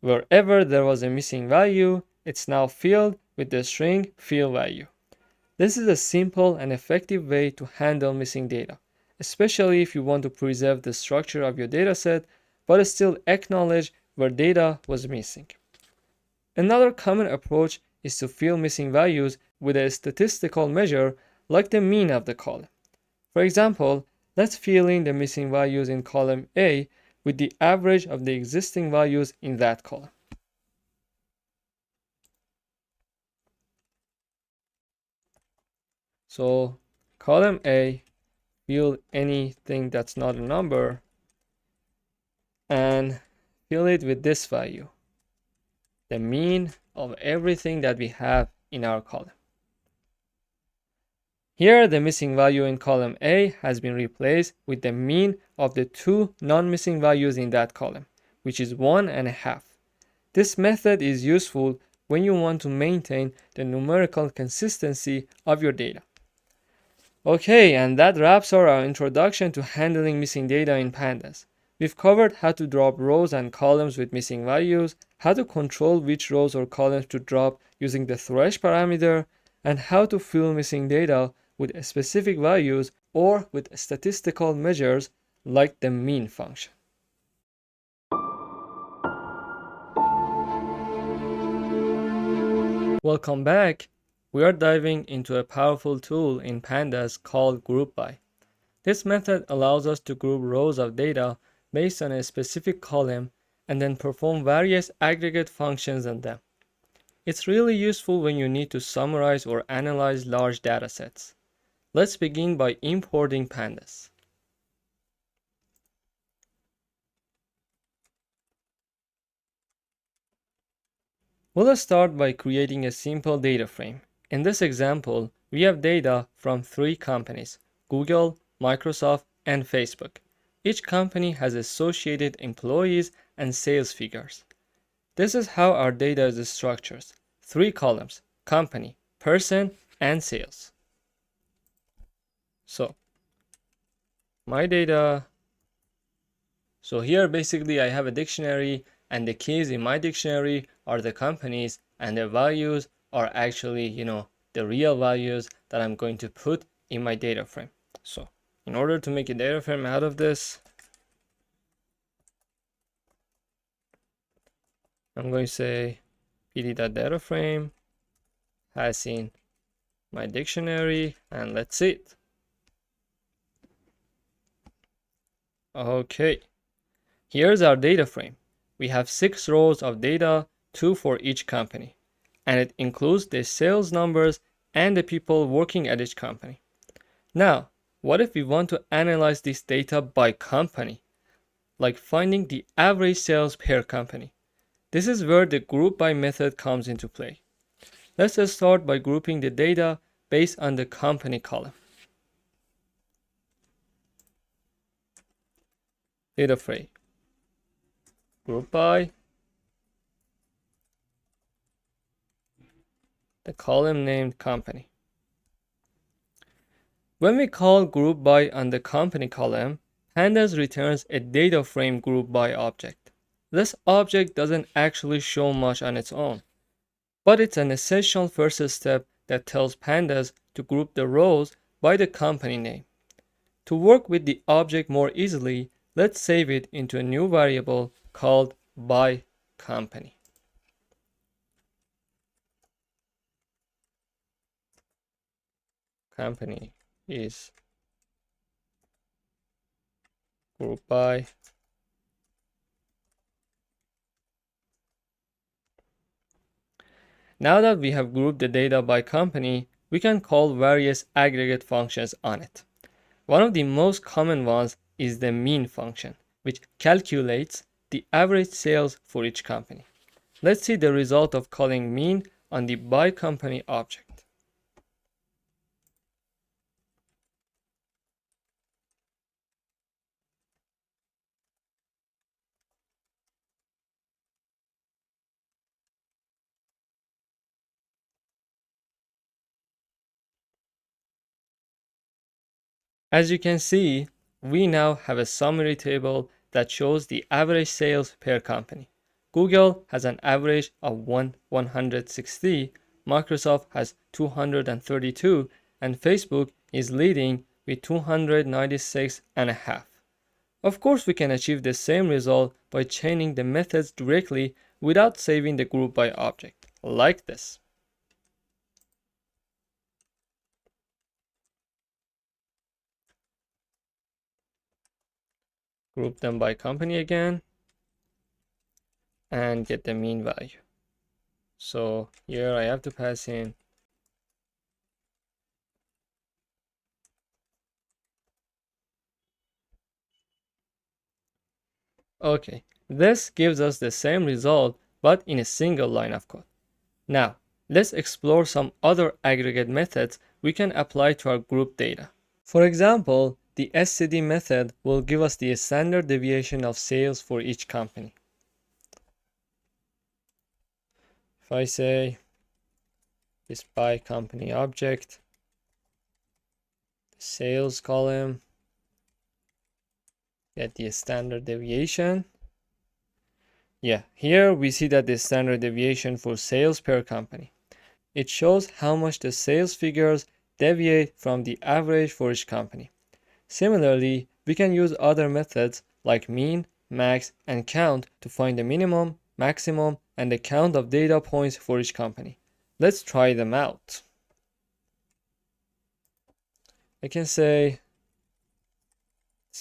wherever there was a missing value, it's now filled with the string fill value. This is a simple and effective way to handle missing data, especially if you want to preserve the structure of your dataset, but still acknowledge where data was missing. Another common approach is to fill missing values with a statistical measure like the mean of the column. For example, let's fill in the missing values in column A with the average of the existing values in that column. So column A, fill anything that's not a number and fill it with this value, the mean of everything that we have in our column. Here, the missing value in column A has been replaced with the mean of the two non-missing values in that column, which is 1.5. This method is useful when you want to maintain the numerical consistency of your data. Okay, and that wraps our introduction to handling missing data in Pandas. We've covered how to drop rows and columns with missing values, how to control which rows or columns to drop using the thresh parameter, and how to fill missing data with specific values or with statistical measures like the mean function. Welcome back. We are diving into a powerful tool in Pandas called group by. This method allows us to group rows of data based on a specific column and then perform various aggregate functions on them. It's really useful when you need to summarize or analyze large datasets. Let's begin by importing Pandas. We'll start by creating a simple data frame. In this example, we have data from 3 companies: Google, Microsoft, and Facebook. Each company has associated employees and sales figures. This is how our data is structured: 3 columns: company, person, and sales. So, my data. So here basically I have a dictionary, and the keys in my dictionary are the companies, and the values are actually, the real values that I'm going to put in my data frame. So in order to make a data frame out of this, I'm going to say pd.dataframe has in my dictionary, and let's see it. Okay, here's our data frame. We have 6 rows of data, 2 for each company, and it includes the sales numbers and the people working at each company. Now, what if we want to analyze this data by company, like finding the average sales per company? This is where the group by method comes into play. Let's start by grouping the data based on the company column. Data frame, group by, the column named company. When we call group by on the company column, Pandas returns a data frame group by object. This object doesn't actually show much on its own, but it's an essential first step that tells Pandas to group the rows by the company name. To work with the object more easily, let's save it into a new variable called by company. Company is group by . Now that we have grouped the data by company, we can call various aggregate functions on it. One of the most common ones is the mean function, which calculates the average sales for each company. Let's see the result of calling mean on the by company object. As you can see, we now have a summary table that shows the average sales per company. Google has an average of 160, Microsoft has 232, and Facebook is leading with 296.5. Of course, we can achieve the same result by chaining the methods directly without saving the group by object, like this. Group them by company again and get the mean value. So here I have to pass in Okay, this gives us the same result but in a single line of code. Now, let's explore some other aggregate methods we can apply to our group data. For example, the SCD method will give us the standard deviation of sales for each company. If I say this by company object, the sales column, get the standard deviation. Yeah, here we see that the standard deviation for sales per company. It shows how much the sales figures deviate from the average for each company. Similarly, we can use other methods like mean, max, and count to find the minimum, maximum, and the count of data points for each company. Let's try them out. I can say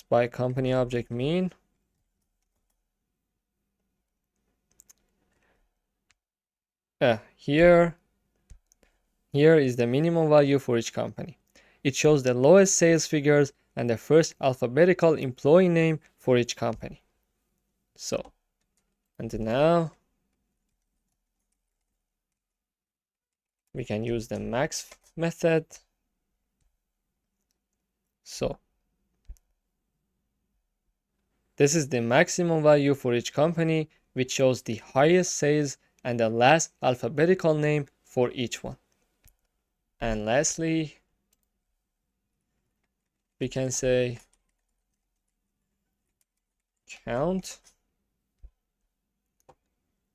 by company object mean. Here is the minimum value for each company. It shows the lowest sales figures and the first alphabetical employee name for each company. So, and now we can use the max method. So, this is the maximum value for each company, which shows the highest sales and the last alphabetical name for each one. And lastly, we can say count.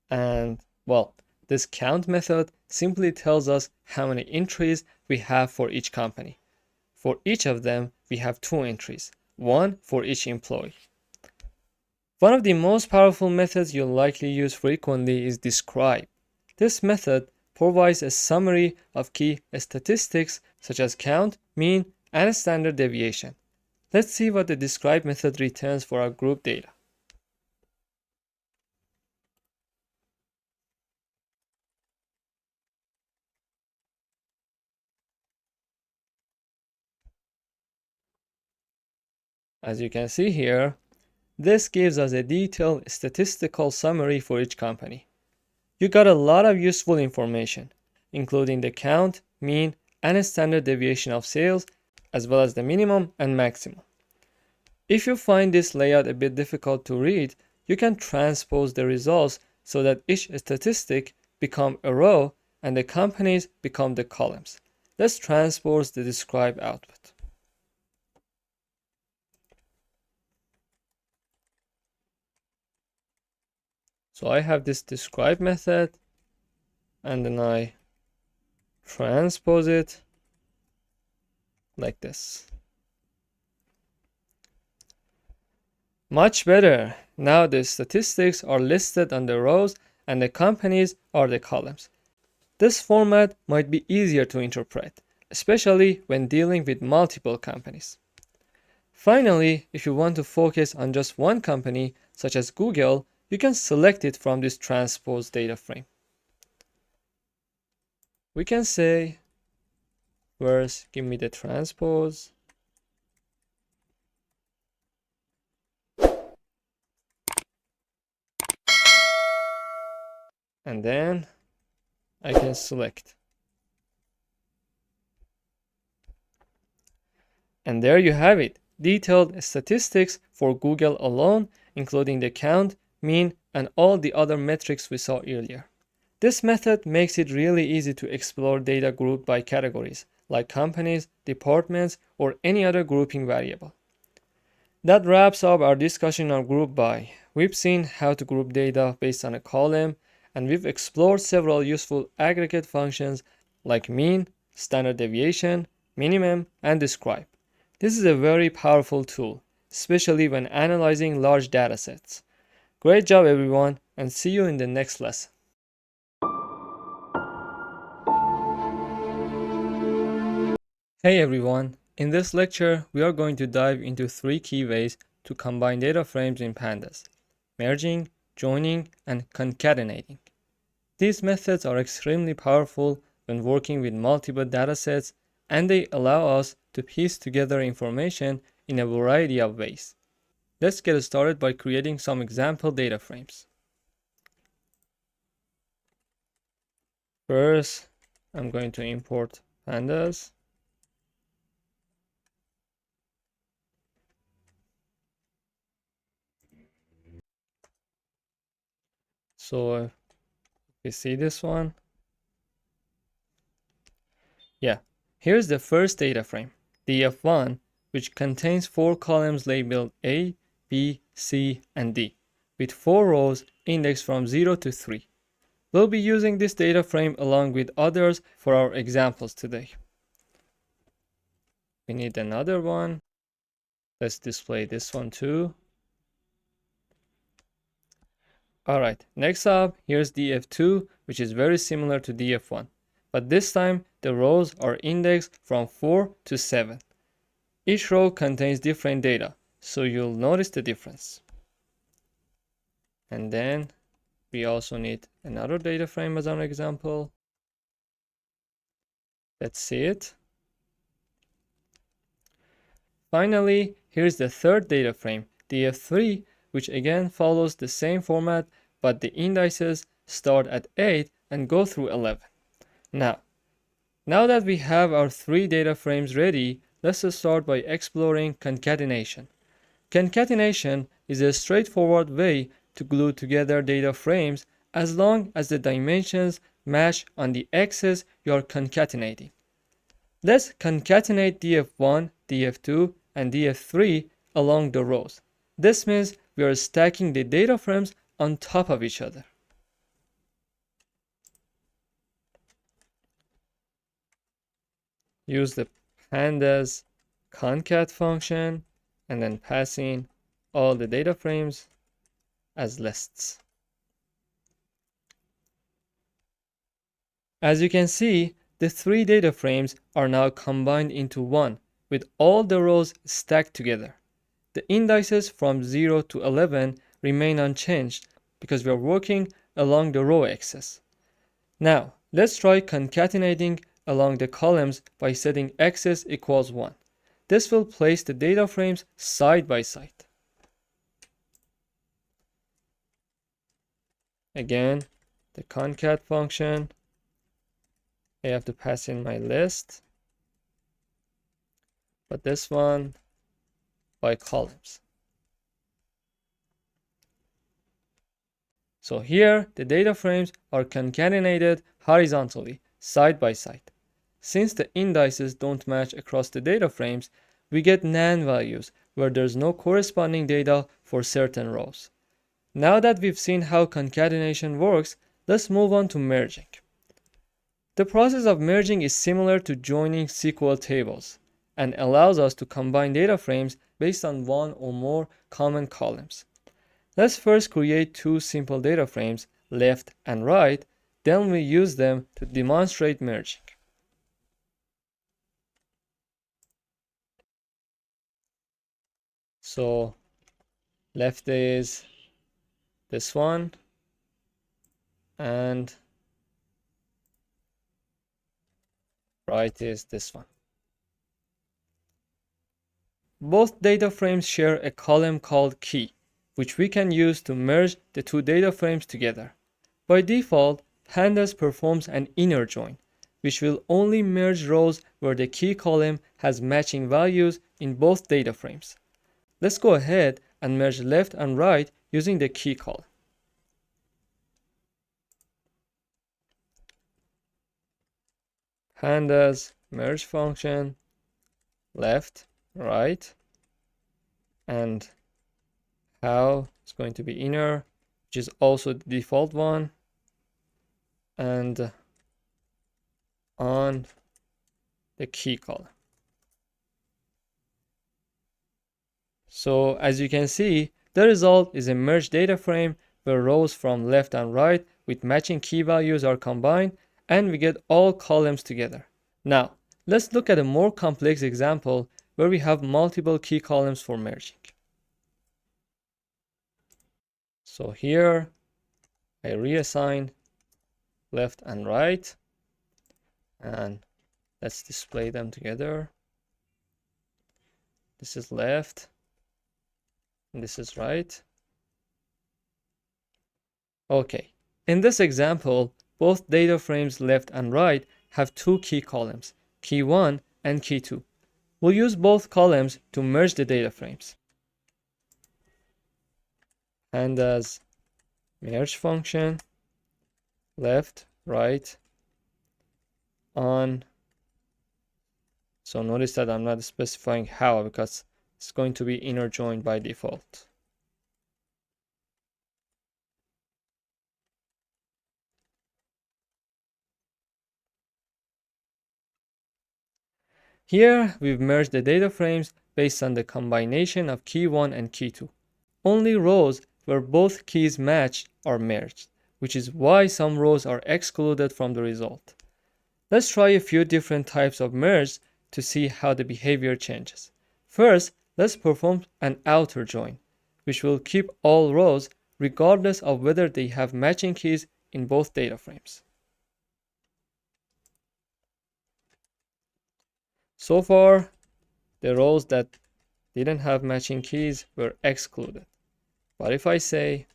And well, this count method simply tells us how many entries we have for each company. For each of them, we have 2 entries, one for each employee. One of the most powerful methods you'll likely use frequently is describe. This method provides a summary of key statistics such as count, mean, and standard deviation. Let's see what the describe method returns for our group data. As you can see here, this gives us a detailed statistical summary for each company. You got a lot of useful information, including the count, mean, and standard deviation of sales, as well as the minimum and maximum. If you find this layout a bit difficult to read, you can transpose the results so that each statistic becomes a row and the companies become the columns. Let's transpose the describe output. So I have this describe method, and then I transpose it like this. Much better. Now the statistics are listed on the rows and the companies are the columns. This format might be easier to interpret, especially when dealing with multiple companies. Finally, if you want to focus on just one company, such as Google, you can select it from this transpose data frame. We can say, first, give me the transpose. And then I can select. And there you have it, detailed statistics for Google alone, including the count, mean, and all the other metrics we saw earlier. This method makes it really easy to explore data grouped by categories, like companies, departments, or any other grouping variable. That wraps up our discussion on group by. We've seen how to group data based on a column, and we've explored several useful aggregate functions like mean, standard deviation, minimum, and describe. This is a very powerful tool, especially when analyzing large datasets. Great job everyone, and see you in the next lesson. Hey everyone, in this lecture we are going to dive into 3 key ways to combine data frames in Pandas: merging, joining, and concatenating. These methods are extremely powerful when working with multiple datasets, and they allow us to piece together information in a variety of ways. let's get started by creating some example data frames. First, I'm going to import pandas. So you see this one? Yeah, here's the first data frame, df1, which contains 4 columns labeled A, B, C, and D, with 4 rows indexed from 0 to 3. We'll be using this data frame along with others for our examples today. We need another one. Let's display this one too. Alright, next up, here's df2, which is very similar to df1, but this time the rows are indexed from 4 to 7. Each row contains different data, so you'll notice the difference. And then we also need another data frame as an example. Let's see it. Finally, here's the third data frame, df3, which again follows the same format, but the indices start at 8 and go through 11. Now that we have our 3 data frames ready, let's start by exploring concatenation. Concatenation is a straightforward way to glue together data frames as long as the dimensions match on the axis you are concatenating. Let's concatenate df1, df2, and df3 along the rows. This means we are stacking the data frames on top of each other. Use the pandas concat function and then pass in all the data frames as lists. As you can see, the 3 data frames are now combined into one with all the rows stacked together. The indices from 0 to 11 remain unchanged because we are working along the row axis. Now, let's try concatenating along the columns by setting axis equals 1. This will place the data frames side by side. Again, the concat function, I have to pass in my list, but this one by columns. So here, the data frames are concatenated horizontally, side by side. Since the indices don't match across the data frames, we get NaN values where there's no corresponding data for certain rows. Now that we've seen how concatenation works, let's move on to merging. The process of merging is similar to joining SQL tables and allows us to combine data frames based on one or more common columns. Let's first create 2 simple data frames, left and right, then we use them to demonstrate merging. So left is this one and right is this one. Both data frames share a column called key, which we can use to merge the 2 data frames together. By default, Pandas performs an inner join, which will only merge rows where the key column has matching values in both data frames. Let's go ahead and merge left and right using the key column. Pandas merge function, left, right, and how is going to be inner, which is also the default one, and on the key column. So as you can see, the result is a merged data frame where rows from left and right with matching key values are combined and we get all columns together. Now, let's look at a more complex example where we have multiple key columns for merging. So here, I reassign left and right, and let's display them together. This is left, This is right. Okay. In this example, both data frames left and right have two key columns, key 1 and key 2. We'll use both columns to merge the data frames. Pandas merge function, left, right, on. So notice that I'm not specifying how because it's going to be inner joined by default. Here, we've merged the data frames based on the combination of key 1 and key 2. Only rows where both keys match are merged, which is why some rows are excluded from the result. Let's try a few different types of merge to see how the behavior changes. First, let's perform an outer join, which will keep all rows regardless of whether they have matching keys in both data frames. So far, the rows that didn't have matching keys were excluded. But if I say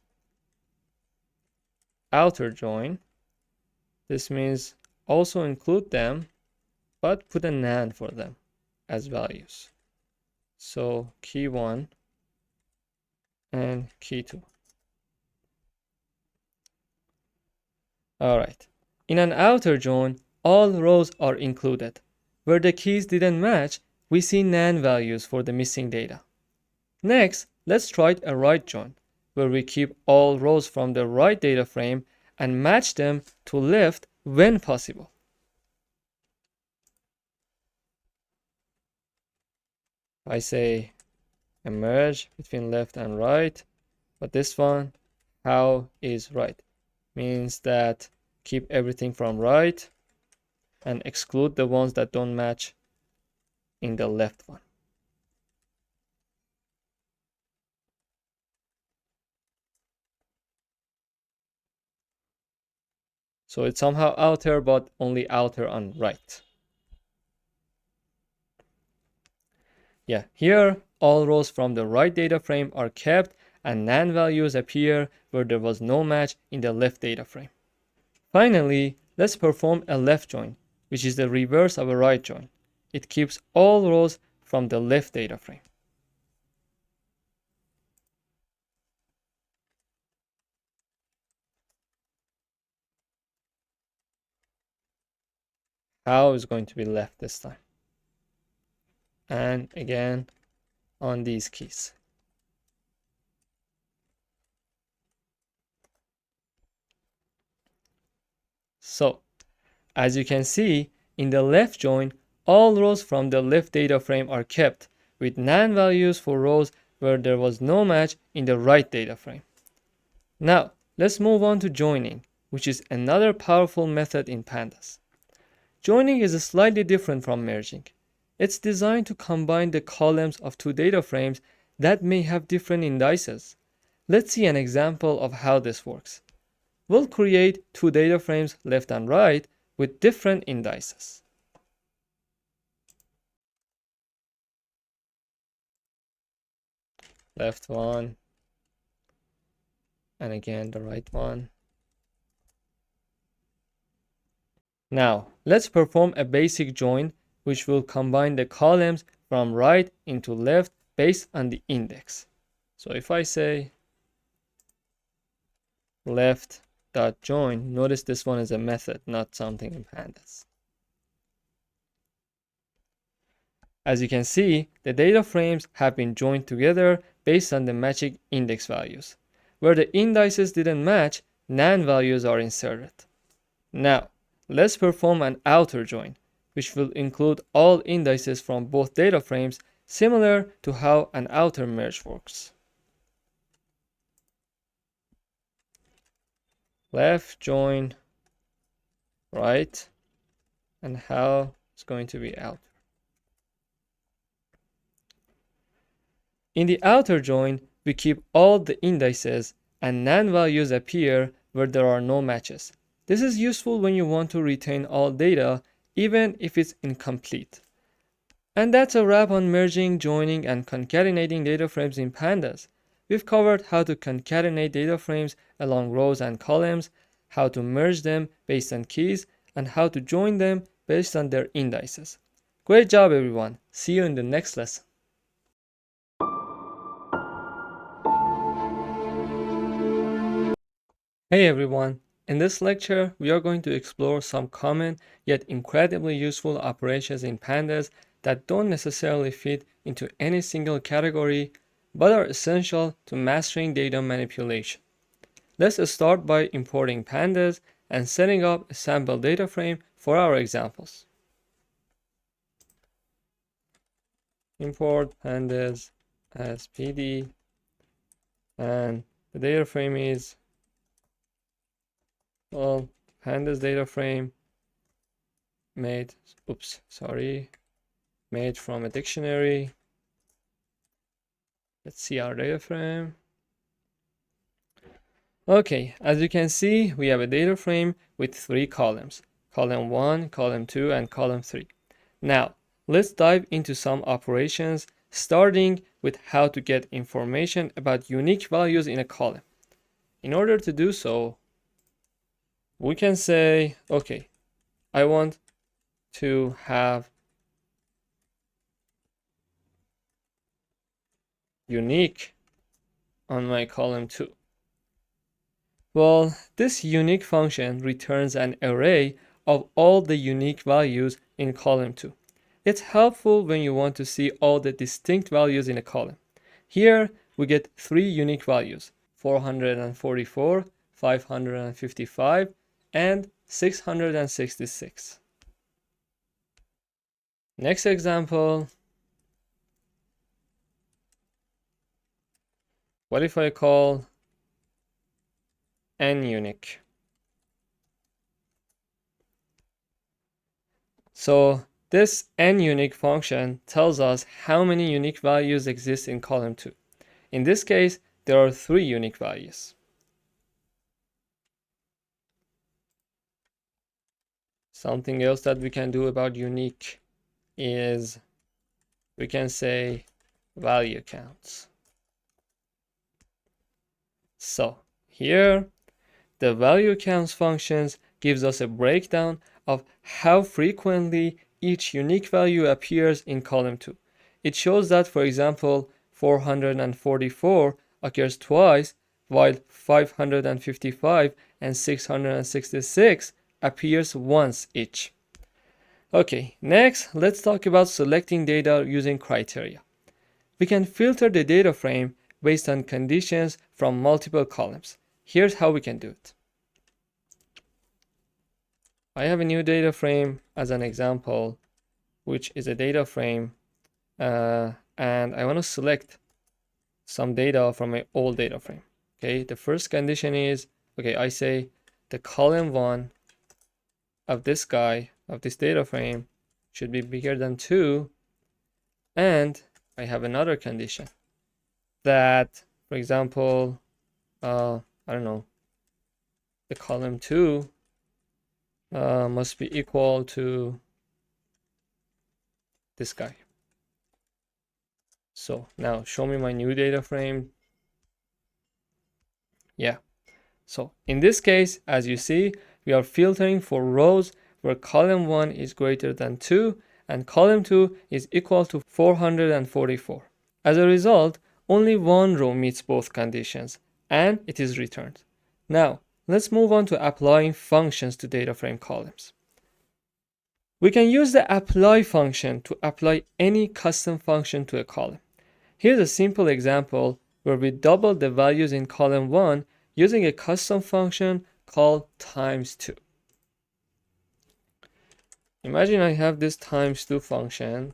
outer join, this means also include them, but put a NaN for them as values. So key 1 and key 2. All right. In an outer join, all rows are included. Where the keys didn't match, we see NaN values for the missing data. Next, let's try a right join, where we keep all rows from the right data frame and match them to left when possible. I say a merge between left and right, but this one, how is right? Means that keep everything from right and exclude the ones that don't match in the left one. So it's somehow outer, but only outer on right. Yeah, here all rows from the right data frame are kept and NaN values appear where there was no match in the left data frame. Finally, let's perform a left join, which is the reverse of a right join. It keeps all rows from the left data frame. How is going to be left this time? And again, on these keys. So, as you can see, in the left join, all rows from the left data frame are kept, with NaN values for rows where there was no match in the right data frame. Now, let's move on to joining, which is another powerful method in Pandas. Joining is slightly different from merging. It's designed to combine the columns of two data frames that may have different indices. Let's see an example of how this works. We'll create two data frames left and right with different indices. Left one, and again the right one. Now, let's perform a basic join which will combine the columns from right into left based on the index. So if I say left.join, notice this one is a method, not something in Pandas. As you can see, the data frames have been joined together based on the matching index values. Where the indices didn't match, NaN values are inserted. Now, let's perform an outer join, which will include all indices from both data frames, similar to how an outer merge works. Left join right, and how it's going to be outer. In the outer join, we keep all the indices and NaN values appear where there are no matches. This is useful when you want to retain all data, even if it's incomplete. And that's a wrap on merging, joining, and concatenating data frames in Pandas. we've covered how to concatenate data frames along rows and columns, how to merge them based on keys, and how to join them based on their indices. Great job, everyone. See you in the next lesson. Hey everyone. In this lecture, we are going to explore some common yet incredibly useful operations in Pandas that don't necessarily fit into any single category, but are essential to mastering data manipulation. Let's start by importing Pandas and setting up a sample data frame for our examples. Import Pandas as PD, and the data frame is Pandas data frame made from a dictionary. Let's see our data frame. Okay, as you can see, we have a data frame with 3 columns: column 1, column 2, and column 3. Now, let's dive into some operations, starting with how to get information about unique values in a column. In order to do so, we can say, okay, I want to have unique on my column 2. Well, this unique function returns an array of all the unique values in column 2. It's helpful when you want to see all the distinct values in a column. Here, we get 3 unique values: 444, 555, and 666. Next example. What if I call n unique? So this n unique function tells us how many unique values exist in column 2. In this case, there are 3 unique values. Something else that we can do about unique is we can say value counts. So here, the value counts functions gives us a breakdown of how frequently each unique value appears in column 2. It shows that, for example, 444 occurs twice, while 555 and 666 appears once each. Okay, next, let's talk about selecting data using criteria. We can filter the data frame based on conditions from multiple columns. Here's how we can do it. I have a new data frame as an example, which is a data frame, and I want to select some data from my old data frame. Okay, the first condition is, okay, I say the column 1 of this guy, of this data frame, should be bigger than 2, and I have another condition that, for example, I don't know, the column 2 must be equal to this guy. So now show me my new data frame. Yeah. So in this case, as you see, we are filtering for rows where column 1 is greater than 2 and column 2 is equal to 444. As a result, only one row meets both conditions and it is returned. Now, let's move on to applying functions to data frame columns. We can use the apply function to apply any custom function to a column. Here's a simple example where we double the values in column 1 using a custom function called times2. Imagine I have this times2 function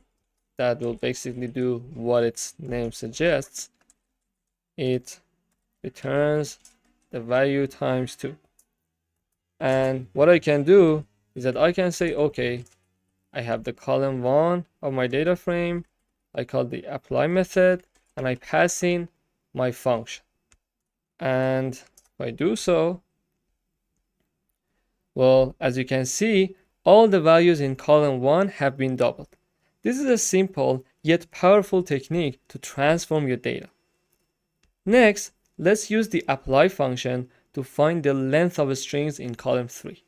that will basically do what its name suggests. It returns the value times 2. And what I can do is that I can say, okay, I have the column 1 of my data frame. I call the apply method and I pass in my function. And if I do so, well, as you can see, all the values in column 1 have been doubled. This is a simple yet powerful technique to transform your data. Next, let's use the apply function to find the length of strings in column 3.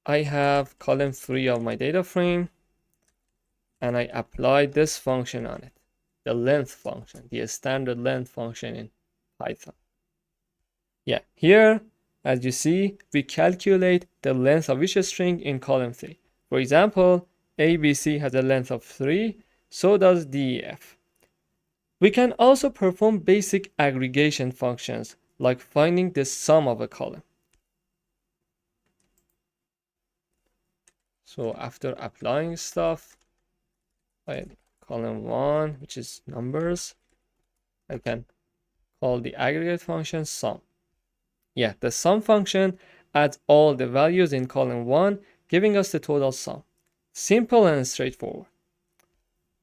I have column 3 of my data frame, and I apply this function on it, the length function, the standard length function in Python. Yeah, here, as you see, we calculate the length of each string in column 3. For example, ABC has a length of 3, so does DEF. We can also perform basic aggregation functions, like finding the sum of a column. So after applying stuff, column 1, which is numbers, I can call the aggregate function sum. Yeah, the sum function adds all the values in column 1, giving us the total sum. Simple and straightforward.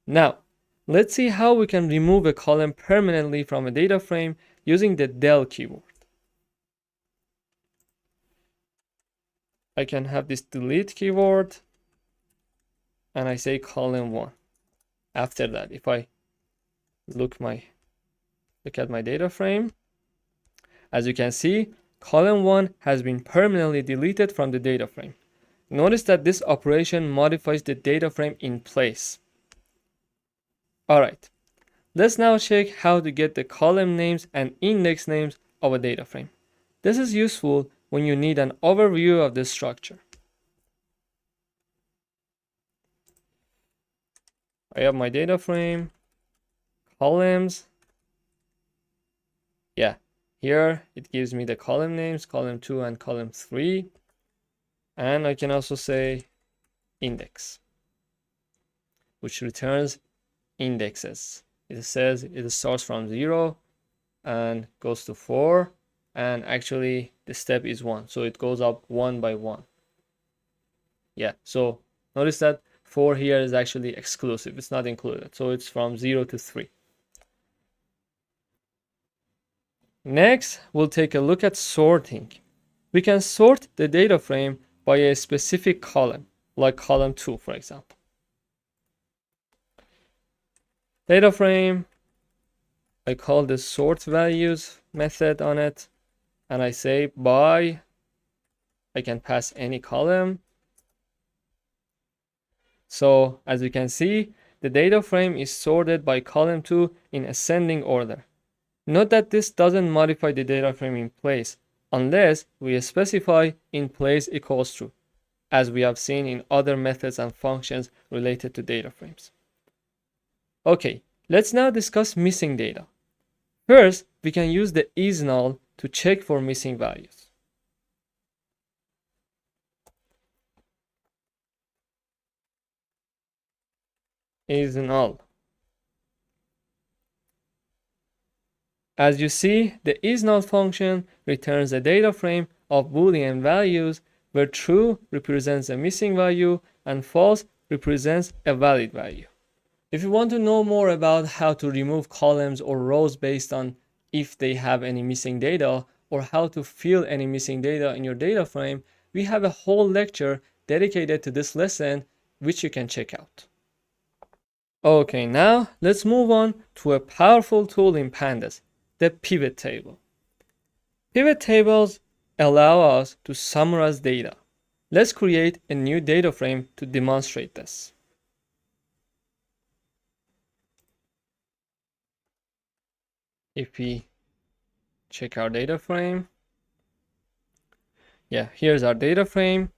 Now, let's see how we can remove a column permanently from a data frame using the del keyword. I can have this delete keyword, and I say column 1. After that, if I look at my data frame, as you can see, column 1 has been permanently deleted from the data frame. Notice that this operation modifies the data frame in place. Alright, let's now check how to get the column names and index names of a data frame. This is useful when you need an overview of the structure. I have my data frame, columns. Yeah, here it gives me the column names, column 2 and column 3. And I can also say index, which returns indexes. It says it starts from 0 and goes to 4, and actually the step is 1, so it goes up 1 by 1. Yeah, so notice that 4 here is actually exclusive, it's not included, so it's from 0 to 3. Next, we'll take a look at sorting. We can sort the data frame by a specific column, like column 2, for example. Data frame, I call the sort values method on it, and I say by, I can pass any column. So as you can see, the data frame is sorted by column 2 in ascending order. Note that this doesn't modify the data frame in place unless we specify in place equals true, as we have seen in other methods and functions related to data frames. Okay, let's now discuss missing data. First, we can use the isNull to check for missing values. isNull. As you see, the isNull function returns a data frame of Boolean values where true represents a missing value and false represents a valid value. If you want to know more about how to remove columns or rows based on if they have any missing data, or how to fill any missing data in your data frame, we have a whole lecture dedicated to this lesson, which you can check out. Okay, now let's move on to a powerful tool in Pandas, the pivot table. Pivot tables allow us to summarize data. Let's create a new data frame to demonstrate this. If we check our data frame, yeah, here's our data frame.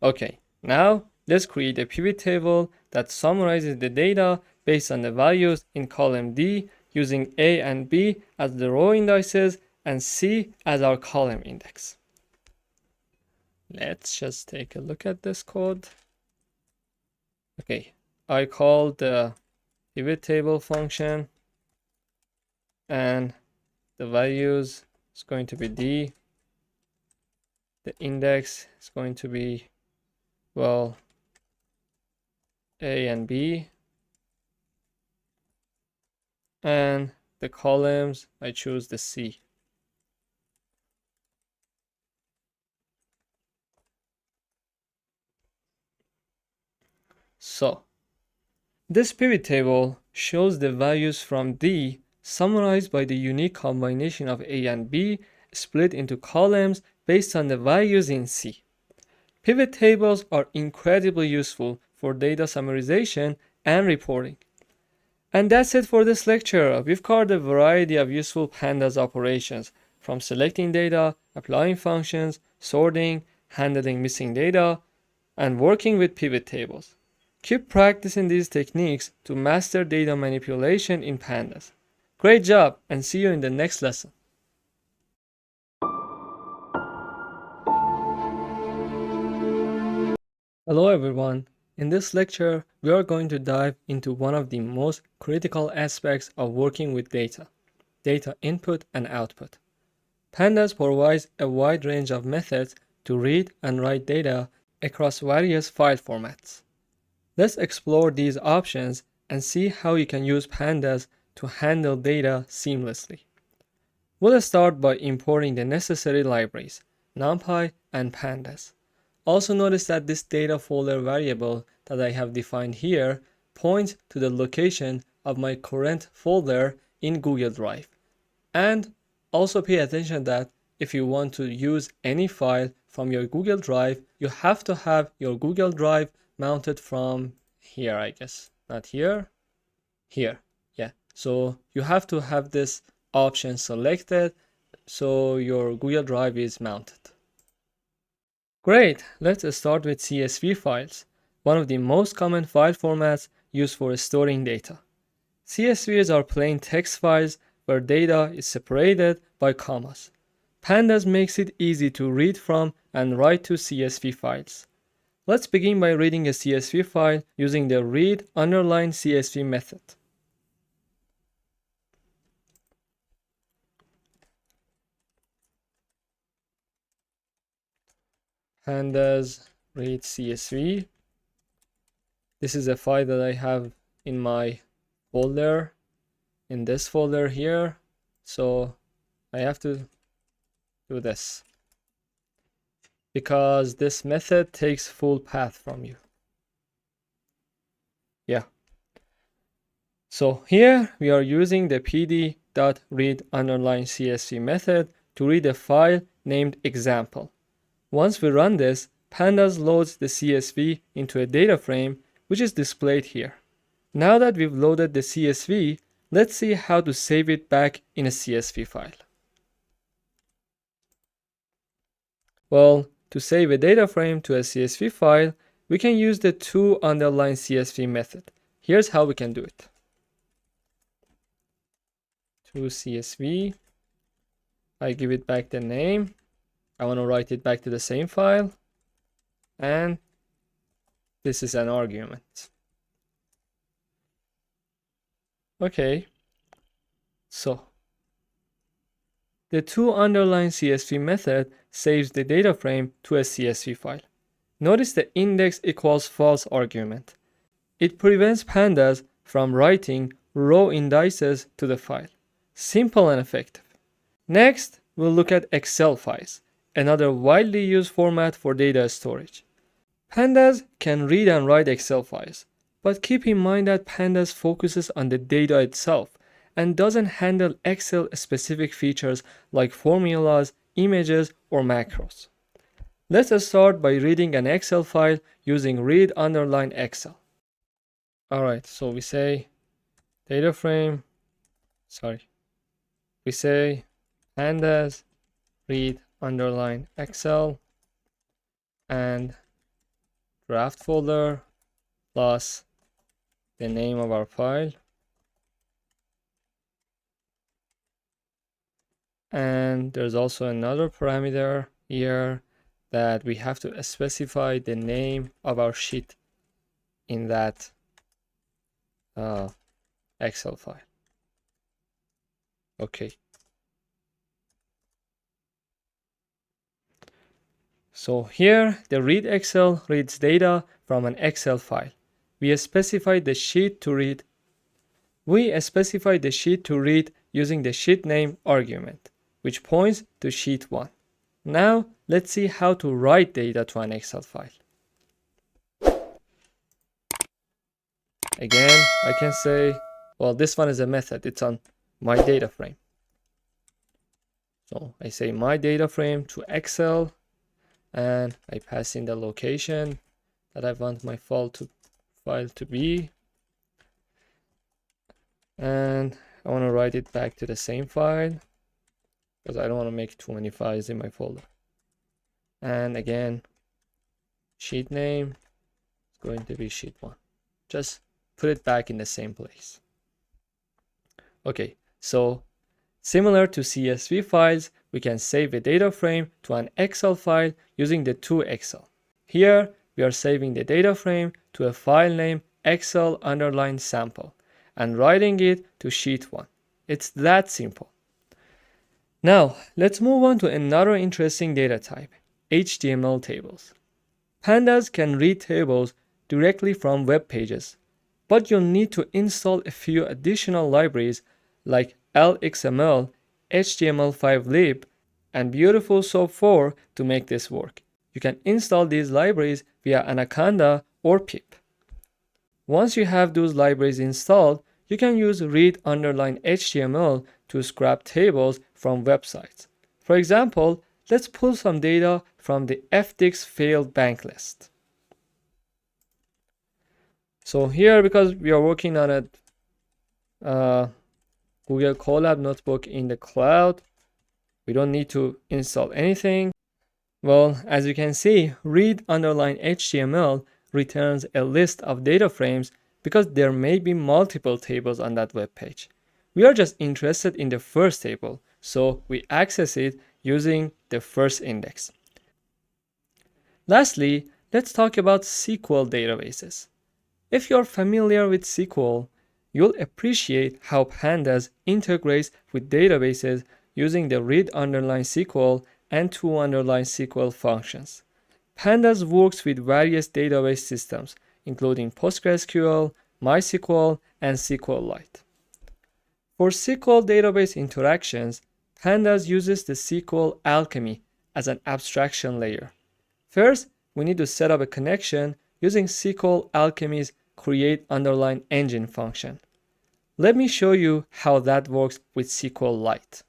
Okay, now let's create a pivot table that summarizes the data based on the values in column D using A and B as the row indices and C as our column index. Let's just take a look at this code. Okay, I call the pivot table function, and the values is going to be D. The index is going to be, well, A and B. And the columns, I choose the C. So, this pivot table shows the values from D summarized by the unique combination of A and B split into columns based on the values in C. Pivot tables are incredibly useful for data summarization and reporting. And that's it for this lecture. We've covered a variety of useful Pandas operations, from selecting data, applying functions, sorting, handling missing data, and working with pivot tables. Keep practicing these techniques to master data manipulation in Pandas. Great job, and see you in the next lesson. Hello everyone. In this lecture, we are going to dive into one of the most critical aspects of working with data input and output. Pandas provides a wide range of methods to read and write data across various file formats. Let's explore these options and see how you can use Pandas to handle data seamlessly. We'll start by importing the necessary libraries, NumPy and Pandas. Also notice that this data folder variable that I have defined here points to the location of my current folder in Google Drive. And also pay attention that if you want to use any file from your Google Drive, you have to have your Google Drive mounted from here, I guess. Not here, here. Yeah. So you have to have this option selected so your Google Drive is mounted. Great, let's start with CSV files, one of the most common file formats used for storing data. CSVs are plain text files where data is separated by commas. Pandas makes it easy to read from and write to CSV files. Let's begin by reading a CSV file using the read underline CSV method. Pandas read CSV. This is a file that I have in my folder, in this folder here. So I have to do this because this method takes full path from you. Yeah. So here we are using the pd.read underline CSV method to read a file named example. Once we run this, Pandas loads the CSV into a data frame, which is displayed here. Now that we've loaded the CSV, let's see how to save it back in a CSV file. Well, to save a data frame to a CSV file, we can use the to underline CSV method. Here's how we can do it. To CSV, I give it back the name. I want to write it back to the same file, and this is an argument. Okay, so the to underline CSV method saves the data frame to a CSV file. Notice the index equals false argument. It prevents Pandas from writing row indices to the file. Simple and effective. Next, we'll look at Excel files, another widely used format for data storage. Pandas can read and write Excel files, but keep in mind that Pandas focuses on the data itself and doesn't handle Excel specific features like formulas, images, or macros. Let's start by reading an Excel file using read underline Excel. Alright, so we say data frame, we say Pandas read underline Excel and draft folder plus the name of our file, and there's also another parameter here that we have to specify the name of our sheet in that Excel file. Okay. So here, the read Excel reads data from an Excel file. We specify the sheet to read. Using the sheet name argument, which points to sheet 1. Now, let's see how to write data to an Excel file. Again, I can say Well, this one is a method. It's on my data frame. So I say my data frame to Excel, and I pass in the location that I want my file to be. And I want to write it back to the same file because I don't want to make too many files in my folder. And again, sheet name is going to be sheet 1. Just put it back in the same place. Okay, so similar to CSV files, we can save a data frame to an Excel file using the toExcel. Here, we are saving the data frame to a file name Excel_sample and writing it to sheet 1. It's that simple. Now, let's move on to another interesting data type, HTML tables. Pandas can read tables directly from web pages, but you'll need to install a few additional libraries like LXML, HTML5lib, and beautiful SOAP4 to make this work. You can install these libraries via Anaconda or pip. Once you have those libraries installed, you can use read_HTML to scrap tables from websites. For example, let's pull some data from the FDIX failed bank list. So here, because we are working on a Google Colab notebook in the cloud, we don't need to install anything. Well, as you can see, read_HTML returns a list of data frames because there may be multiple tables on that web page. We are just interested in the first table, so we access it using the first index. Lastly, let's talk about SQL databases. If you're familiar with SQL, you'll appreciate how Pandas integrates with databases using the read_SQL and to_SQL functions. Pandas works with various database systems, including PostgreSQL, MySQL, and SQLite. For SQL database interactions, Pandas uses the SQL alchemy as an abstraction layer. First, we need to set up a connection using SQL alchemy's create_engine function. Let me show you how that works with SQLite.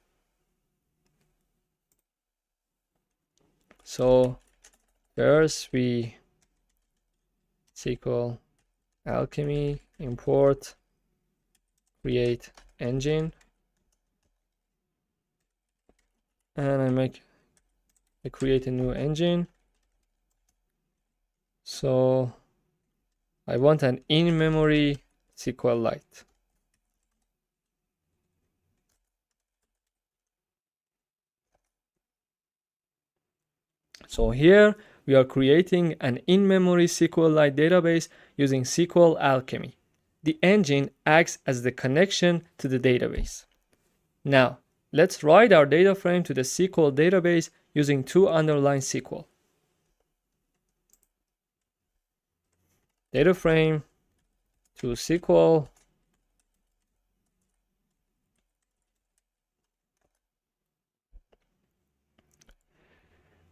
So first we SQL alchemy import create engine, and I create a new engine. So I want an in-memory SQLite. So here we are creating an in-memory SQLite database using SQL Alchemy. The engine acts as the connection to the database. Now, let's write our data frame to the SQL database using to_SQL. Data frame to SQL.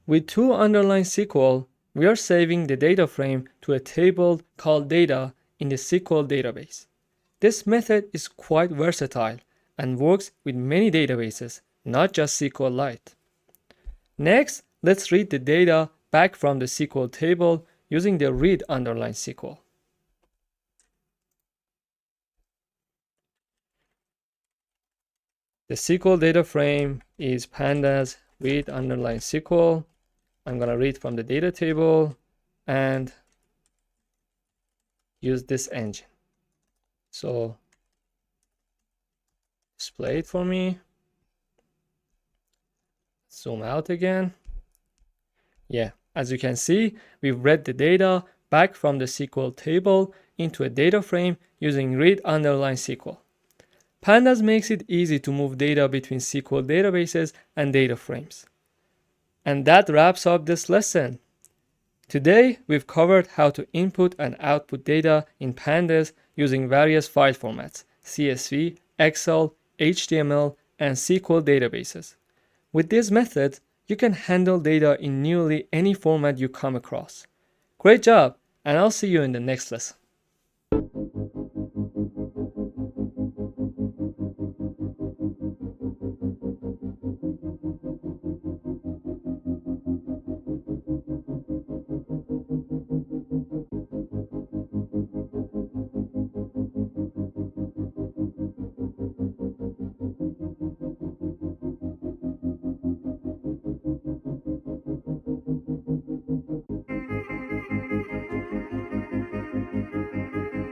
With to_SQL, we are saving the data frame to a table called data in the SQL database. This method is quite versatile and works with many databases, not just SQLite. Next, let's read the data back from the SQL table using the read_SQL. The SQL data frame is pandas read_SQL. I'm going to read from the data table and use this engine. So display it for me. Zoom out again. Yeah, as you can see, we've read the data back from the SQL table into a data frame using read_SQL. Pandas makes it easy to move data between SQL databases and data frames. And that wraps up this lesson. Today, we've covered how to input and output data in Pandas using various file formats, CSV, Excel, HTML, and SQL databases. With these methods, you can handle data in nearly any format you come across. Great job, and I'll see you in the next lesson.